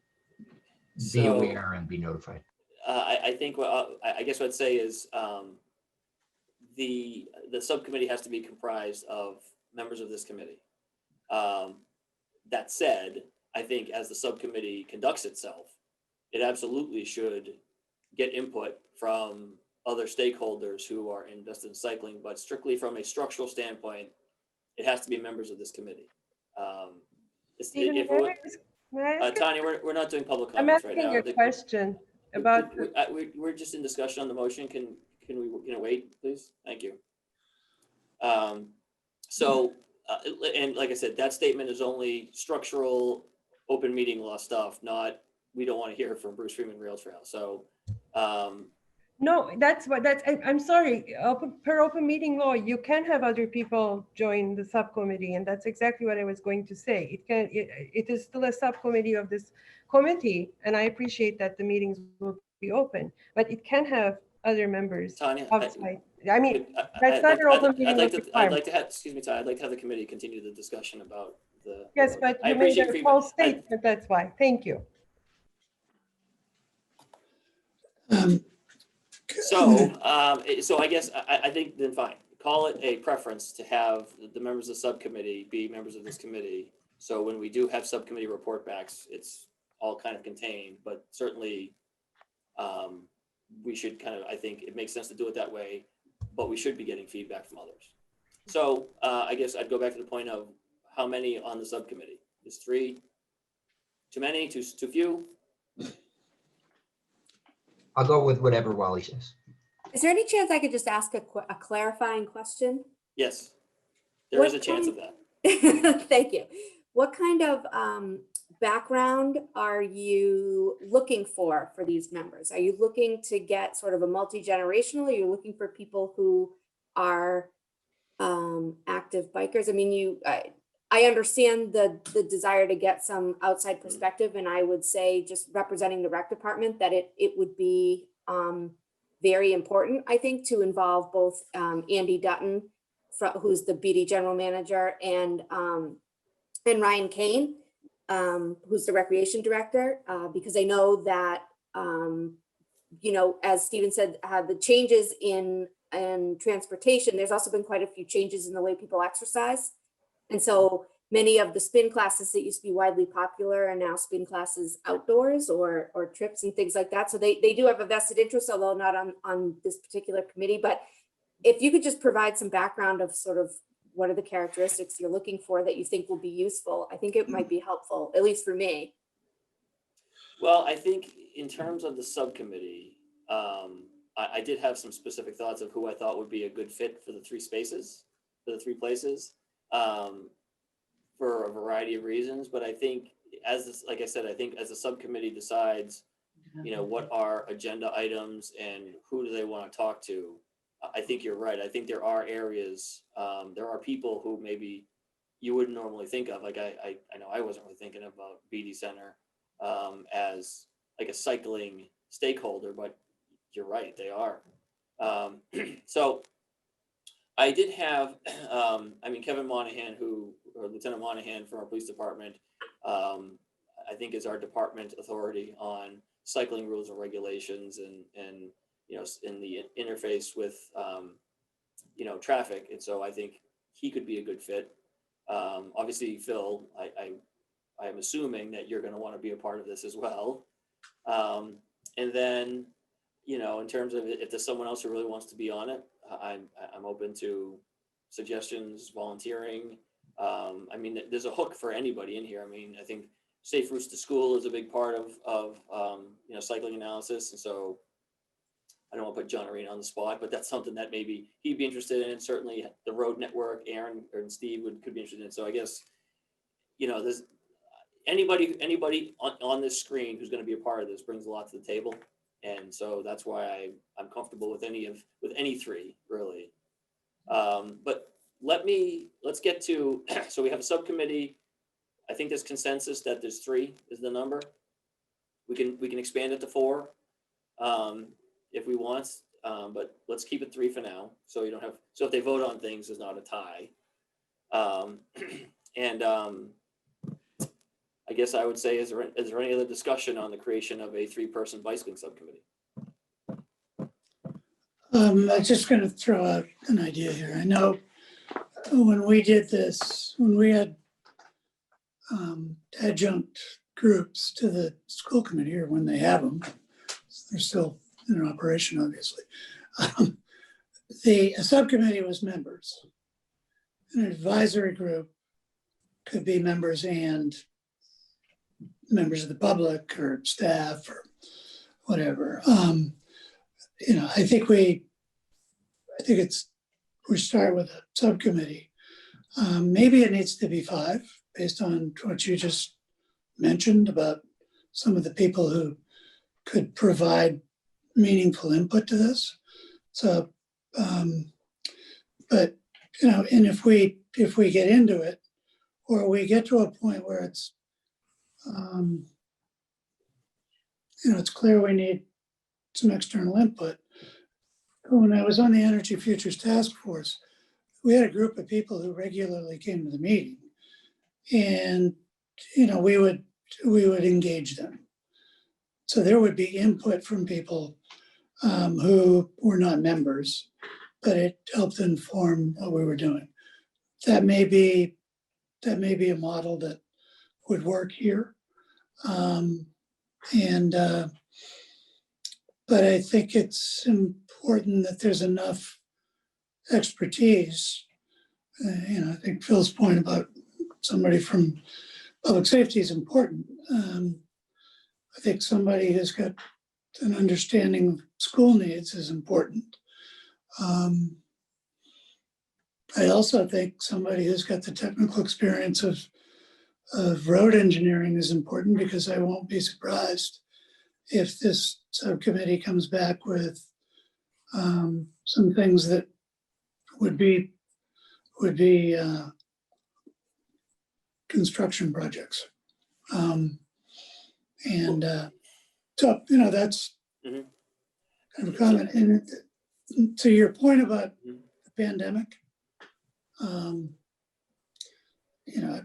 be aware and be notified.
I think I guess what I'd say is the subcommittee has to be comprised of members of this committee. That said, I think as the subcommittee conducts itself, it absolutely should get input from other stakeholders who are invested in cycling, but strictly from a structural standpoint, it has to be members of this committee.
Stephen, may I ask
Tanya, we're not doing public
I'm
comments right now.
asking a question about,
We're just in discussion on the motion. Can we wait, please? Thank you. And like I said, that statement is only structural open meeting law stuff, not we don't want to hear from Bruce Freeman Rail Trail. So,
No, I'm sorry, per open meeting law, you can have other people join the subcommittee, and that's exactly what I was going to say. It is still a subcommittee of this committee, and I appreciate that the meetings will be open, but it can have other members
Tanya,
outside. I mean, that's not an open meeting law
I'd
requirement.
like to have, excuse me, Ty, I'd like to have the committee continue the discussion about the.
Yes, but
I
you made
appreciate
a
feedback.
false statement, that's why. Thank you.
So I guess I think then fine, call it a preference to have the members of the subcommittee be members of this committee. So when we do have subcommittee report backs, it's all kind of contained, but certainly we should kind of, I think it makes sense to do it that way, but we should be getting feedback from others. So I guess I'd go back to the point of how many on the subcommittee? Is 3 too many, too few?
I'll go with whatever Wally says.
Is there any chance I could just ask a clarifying question?
Yes, there is a
What
chance of
kind-
that.
Thank you. What kind of background are you looking for these members? Are you looking to get sort of a multi-generational? Are you looking for people who are active bikers? I mean, I understand the desire to get some outside perspective, and I would say, just representing the rec department, that it would be very important, I think, to involve both Andy Dutton, who's the BD general manager, and Ryan Kane, who's the recreation director, because I know that, you know, as Stephen said, the changes in transportation, there's also been quite a few changes in the way people exercise. And so many of the spin classes that used to be widely popular are now spin classes outdoors or trips and things like that. So they do have a vested interest, although not on this particular committee. But if you could just provide some background of sort of what are the characteristics you're looking for that you think will be useful, I think it might be helpful, at least for me.
Well, I think in terms of the subcommittee, I did have some specific thoughts of who I thought would be a good fit for the 3 spaces, for the 3 places, for a variety of reasons. But I think like I said, I think as the subcommittee decides, you know, what are agenda items and who do they want to talk to, I think you're right. I think there are areas, there are people who maybe you wouldn't normally think of. Like I know I wasn't really thinking about BD Center as like a cycling stakeholder, but you're right, they are. So I did have, I mean, Kevin Monahan, or Lieutenant Monahan from our police department, I think is our department authority on cycling rules and regulations and you know, in the interface with, you know, traffic. And so I think he could be a good fit. Obviously, Phil, I am assuming that you're going to want to be a part of this as well. And then, you know, in terms of if there's someone else who really wants to be on it, I'm open to suggestions, volunteering. I mean, there's a hook for anybody in here. I mean, I think safe routes to school is a big part of you know, cycling analysis. And so I don't want to put John Arena on the spot, but that's something that maybe he'd be interested in. Certainly the road network, Aaron and Steve could be interested in. So I guess, you know, there's anybody on this screen who's going to be a part of this brings a lot to the table. And so that's why I'm comfortable with any 3 really. But let's get to, so we have a subcommittee. I think there's consensus that there's 3 is the number. We can expand it to 4 if we want, but let's keep it 3 for now. So you don't have, so if they vote on things, there's not a tie. I guess I would say, is there any other discussion on the creation of a 3-person bicycling subcommittee?
I'm just going to throw out an idea here. I know when we did this, when we had adjunct groups to the school committee, or when they have them, they're still in operation, obviously. A subcommittee was members. An advisory group could be members and members of the public or staff or whatever. You know, I think we start with a subcommittee. Maybe it needs to be 5 based on what you just mentioned about some of the people who could provide meaningful input to this. So, but, you know, and if we get into it, or we get to a point where it's, you know, it's clear we need some external input. When I was on the Energy Futures Task Force, we had a group of people who regularly came to the meeting, and, you know, we would engage them. So there would be input from people who were not members, but it helped inform what we were doing. That may be a model that would work here. But I think it's important that there's enough expertise. You know, I think Phil's point about somebody from public safety is important. I think somebody who's got an understanding of school needs is important. I also think somebody who's got the technical experience of road engineering is important, because I won't be surprised if this subcommittee comes back with some things that would be construction projects. So, you know, that's
Mhm.
kind of a comment. And to your point about
Mhm.
the pandemic, you know,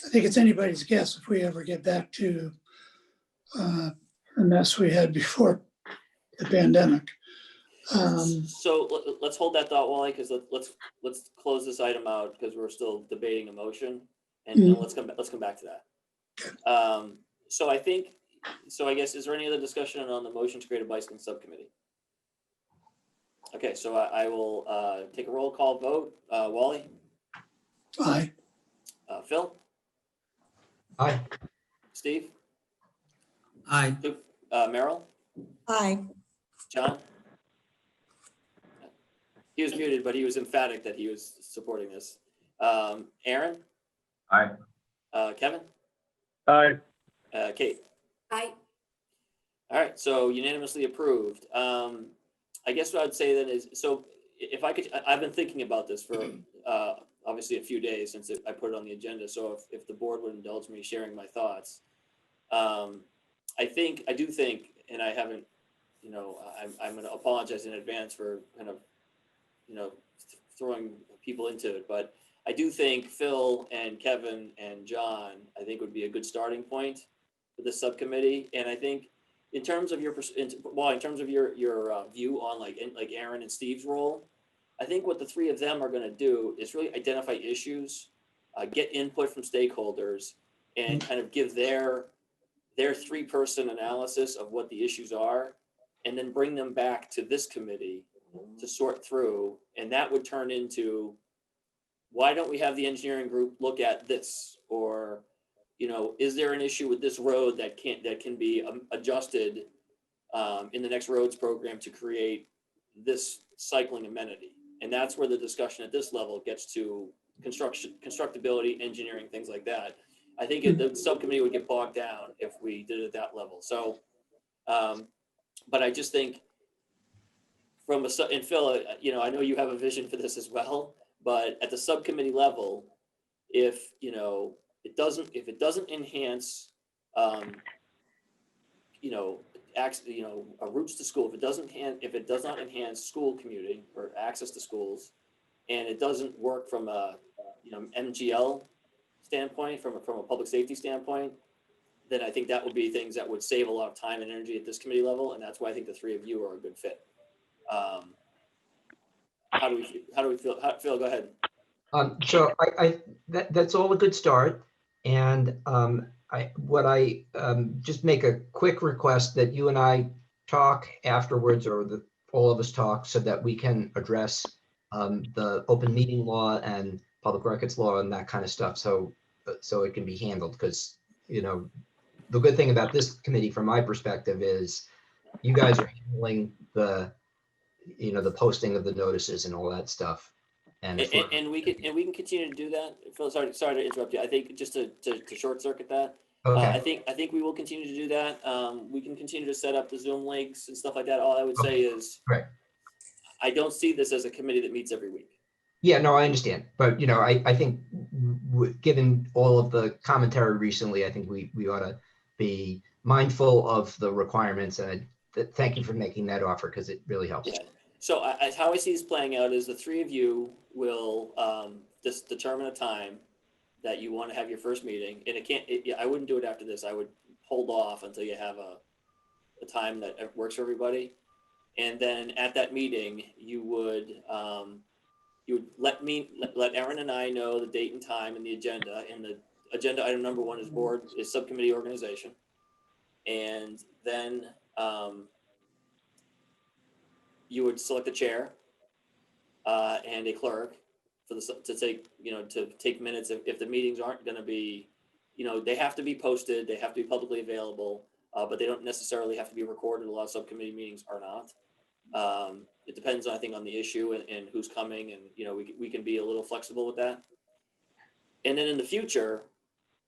I think it's anybody's guess if we ever get back to the mess we had before the pandemic.
So let's hold that thought, Wally, because let's close this item out, because we're still debating a motion, and
Mhm.
let's come back to that. So I guess, is there any other discussion on the motion to create a bicycling subcommittee? Okay, so I will take a roll call vote. Wally,
Aye.
Phil,
Aye.
Steve,
Aye.
Merrill,
Aye.
John. He was muted, but he was emphatic that he was supporting this. Aaron,
Aye.
Kevin,
Aye.
Kate.
Aye.
All right, so unanimously approved. I guess what I'd say then is, so if I could, I've been thinking about this for obviously a few days since I put it on the agenda. So if the board would indulge me sharing my thoughts, I do think, and I haven't, you know, I'm going to apologize in advance for kind of, you know, throwing people into it, but I do think Phil and Kevin and John, I think would be a good starting point for this subcommittee. And I think in terms of your view on like Aaron and Steve's role, I think what the three of them are going to do is really identify issues, get input from stakeholders, and kind of give their 3-person analysis of what the issues are, and then bring them back to this committee to sort through. And that would turn into, why don't we have the engineering group look at this? Or, you know, is there an issue with this road that can be adjusted in the next roads program to create this cycling amenity? And that's where the discussion at this level gets to constructability, engineering, things like that. I think the subcommittee would get bogged down if we did it at that level. So, but I just think and Phil, you know, I know you have a vision for this as well, but at the subcommittee level, if it doesn't enhance, routes to school, if it does not enhance school commuting or access to schools, and it doesn't work from a MGL standpoint, from a public safety standpoint, then I think that would be things that would save a lot of time and energy at this committee level, and that's why I think the three of you are a good fit. How do we feel? Phil, go ahead.
So that's all a good start. And just make a quick request that you and I talk afterwards, or all of us talk, so that we can address the open meeting law and public records law and that kind of stuff. So it can be handled, because, you know, the good thing about this committee from my perspective is you guys are handling the posting of the notices and all that stuff. And
we can continue to do that. Phil, sorry to interrupt you. I think just to short circuit that,
Okay,
I think we will continue to do that. We can continue to set up the Zoom links and stuff like that. All I would say is,
right.
I don't see this as a committee that meets every week.
Yeah, no, I understand. But, you know, I think given all of the commentary recently, I think we ought to be mindful of the requirements. And thank you for making that offer because it really helps.
Yeah. So how I see this playing out is the three of you will just determine a time that you want to have your first meeting, and yeah, I wouldn't do it after this. I would hold off until you have a time that works for everybody, and then at that meeting you would let Erin and I know the date and time and the agenda. And the agenda item number 1 is subcommittee organization, and then you would select a chair and a clerk to take minutes if the meetings aren't going to be, they have to be posted, they have to be publicly available, but they don't necessarily have to be recorded. A lot of subcommittee meetings are not. It depends, I think, on the issue and who's coming, and we can be a little flexible with that. And then in the future,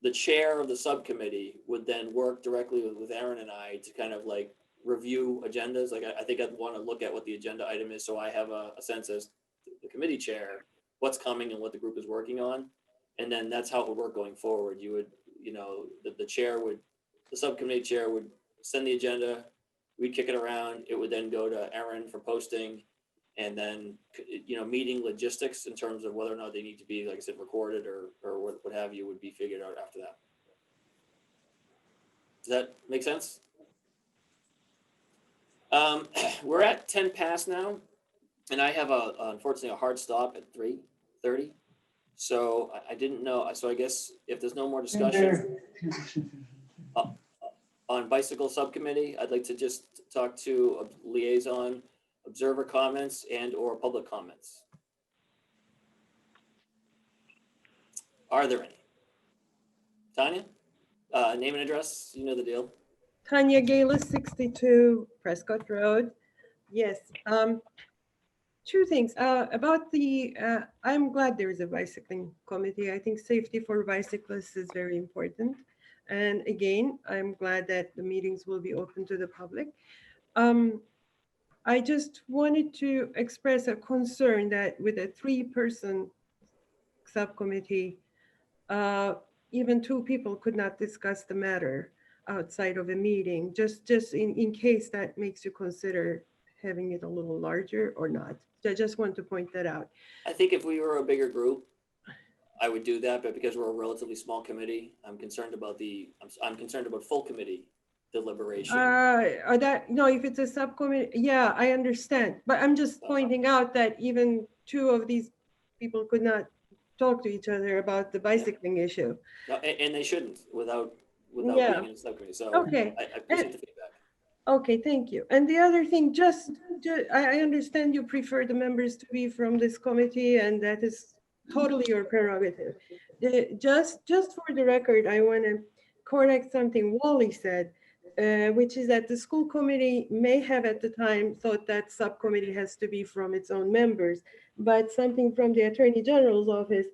the chair of the subcommittee would then work directly with Erin and I to kind of like review agendas. Like I think I'd want to look at what the agenda item is, so I have a sense as the committee chair what's coming and what the group is working on, and then that's how it would work going forward. You would, the subcommittee chair would send the agenda, we'd kick it around, it would then go to Erin for posting, and then meeting logistics in terms of whether or not they need to be, like I said, recorded or what have you, would be figured out after that. Does that make sense? We're at 10 past now, and I have unfortunately a hard stop at 3:30. So I didn't know. So I guess if there's no more discussion on bicycle subcommittee, I'd like to just talk to a liaison, observer comments and or public comments. Are there any? Tanya, name and address, you know the deal.
Tanya Gala, 62 Prescott Road. Yes. Two things about the, I'm glad there is a bicycling committee. I think safety for bicyclists is very important. And again, I'm glad that the meetings will be open to the public. I just wanted to express a concern that with a 3-person subcommittee, even 2 people could not discuss the matter outside of a meeting, just in case that makes you consider having it a little larger or not. I just want to point that out.
I think if we were a bigger group, I would do that, but because we're a relatively small committee, I'm concerned about I'm concerned about full committee deliberation.
If it's a subcommittee, yeah, I understand. But I'm just pointing out that even 2 of these people could not talk to each other about the bicycling issue.
No, and they shouldn't without
Yeah.
being in a subcommittee. So
Okay.
I appreciate the feedback.
Okay, thank you. And the other thing, I understand you prefer the members to be from this committee, and that is totally your prerogative. Just for the record, I want to correct something Wally said, which is that the school committee may have at the time thought that subcommittee has to be from its own members, but something from the Attorney General's office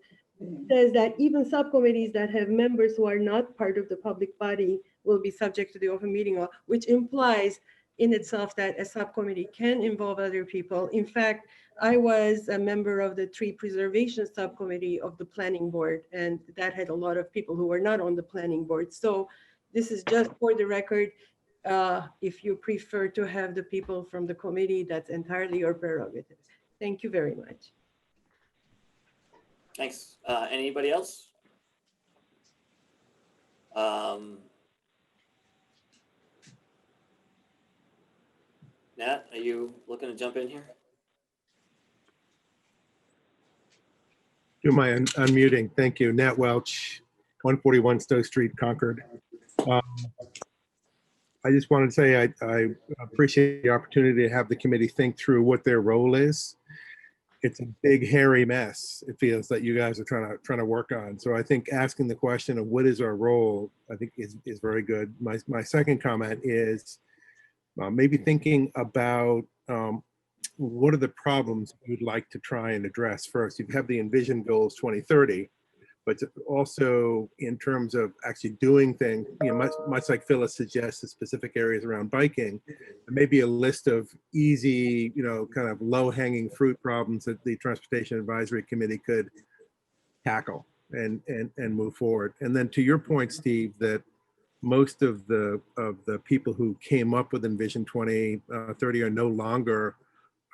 says that even subcommittees that have members who are not part of the public body will be subject to the open meeting law, which implies in itself that a subcommittee can involve other people. In fact, I was a member of the tree preservation subcommittee of the planning board, and that had a lot of people who were not on the planning board. So this is just for the record. If you prefer to have the people from the committee, that's entirely your prerogative. Thank you very much.
Thanks. Anybody else? Nat, are you looking to jump in here?
Do my unmuting. Thank you. Nat Welch, 141 Stowe Street, Concord. I just wanted to say I appreciate the opportunity to have the committee think through what their role is. It's a big, hairy mess. It feels that you guys are trying to work on. So I think asking the question of what is our role, I think is very good. My second comment is maybe thinking about what are the problems you'd like to try and address first. You have the Envision Goals 2030, but also in terms of actually doing things, much like Phyllis suggests, the specific areas around biking, there may be a list of easy, kind of low-hanging fruit problems that the Transportation Advisory Committee could tackle and move forward. And then to your point, Steve, that most of the people who came up with Envision 2030 are no longer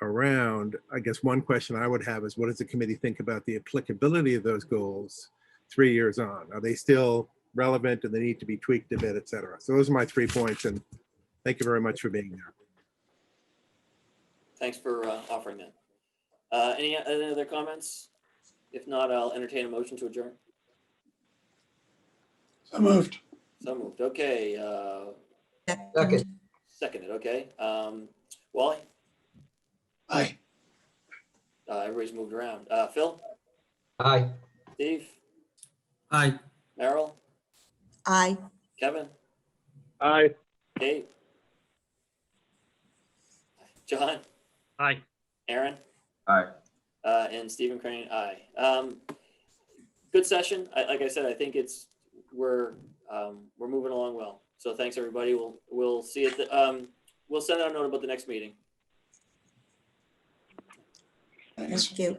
around. I guess one question I would have is, what does the committee think about the applicability of those goals 3 years on? Are they still relevant? Do they need to be tweaked a bit, et cetera? So those are my 3 points, and thank you very much for being there.
Thanks for offering that. Any other comments? If not, I'll entertain a motion to adjourn.
So moved.
So moved. Okay.
Second.
Seconded. Okay. Wally?
Aye.
Everybody's moved around. Phil?
Aye.
Steve?
Aye.
Merrill?
Aye.
Kevin?
Aye.
Kate? John?
Aye.
Aaron?
Aye.
And Stephen Crane, aye. Good session. Like I said, I think we're moving along well. So thanks, everybody. We'll see it. We'll send out a note about the next meeting.
Thanks.
Thank you.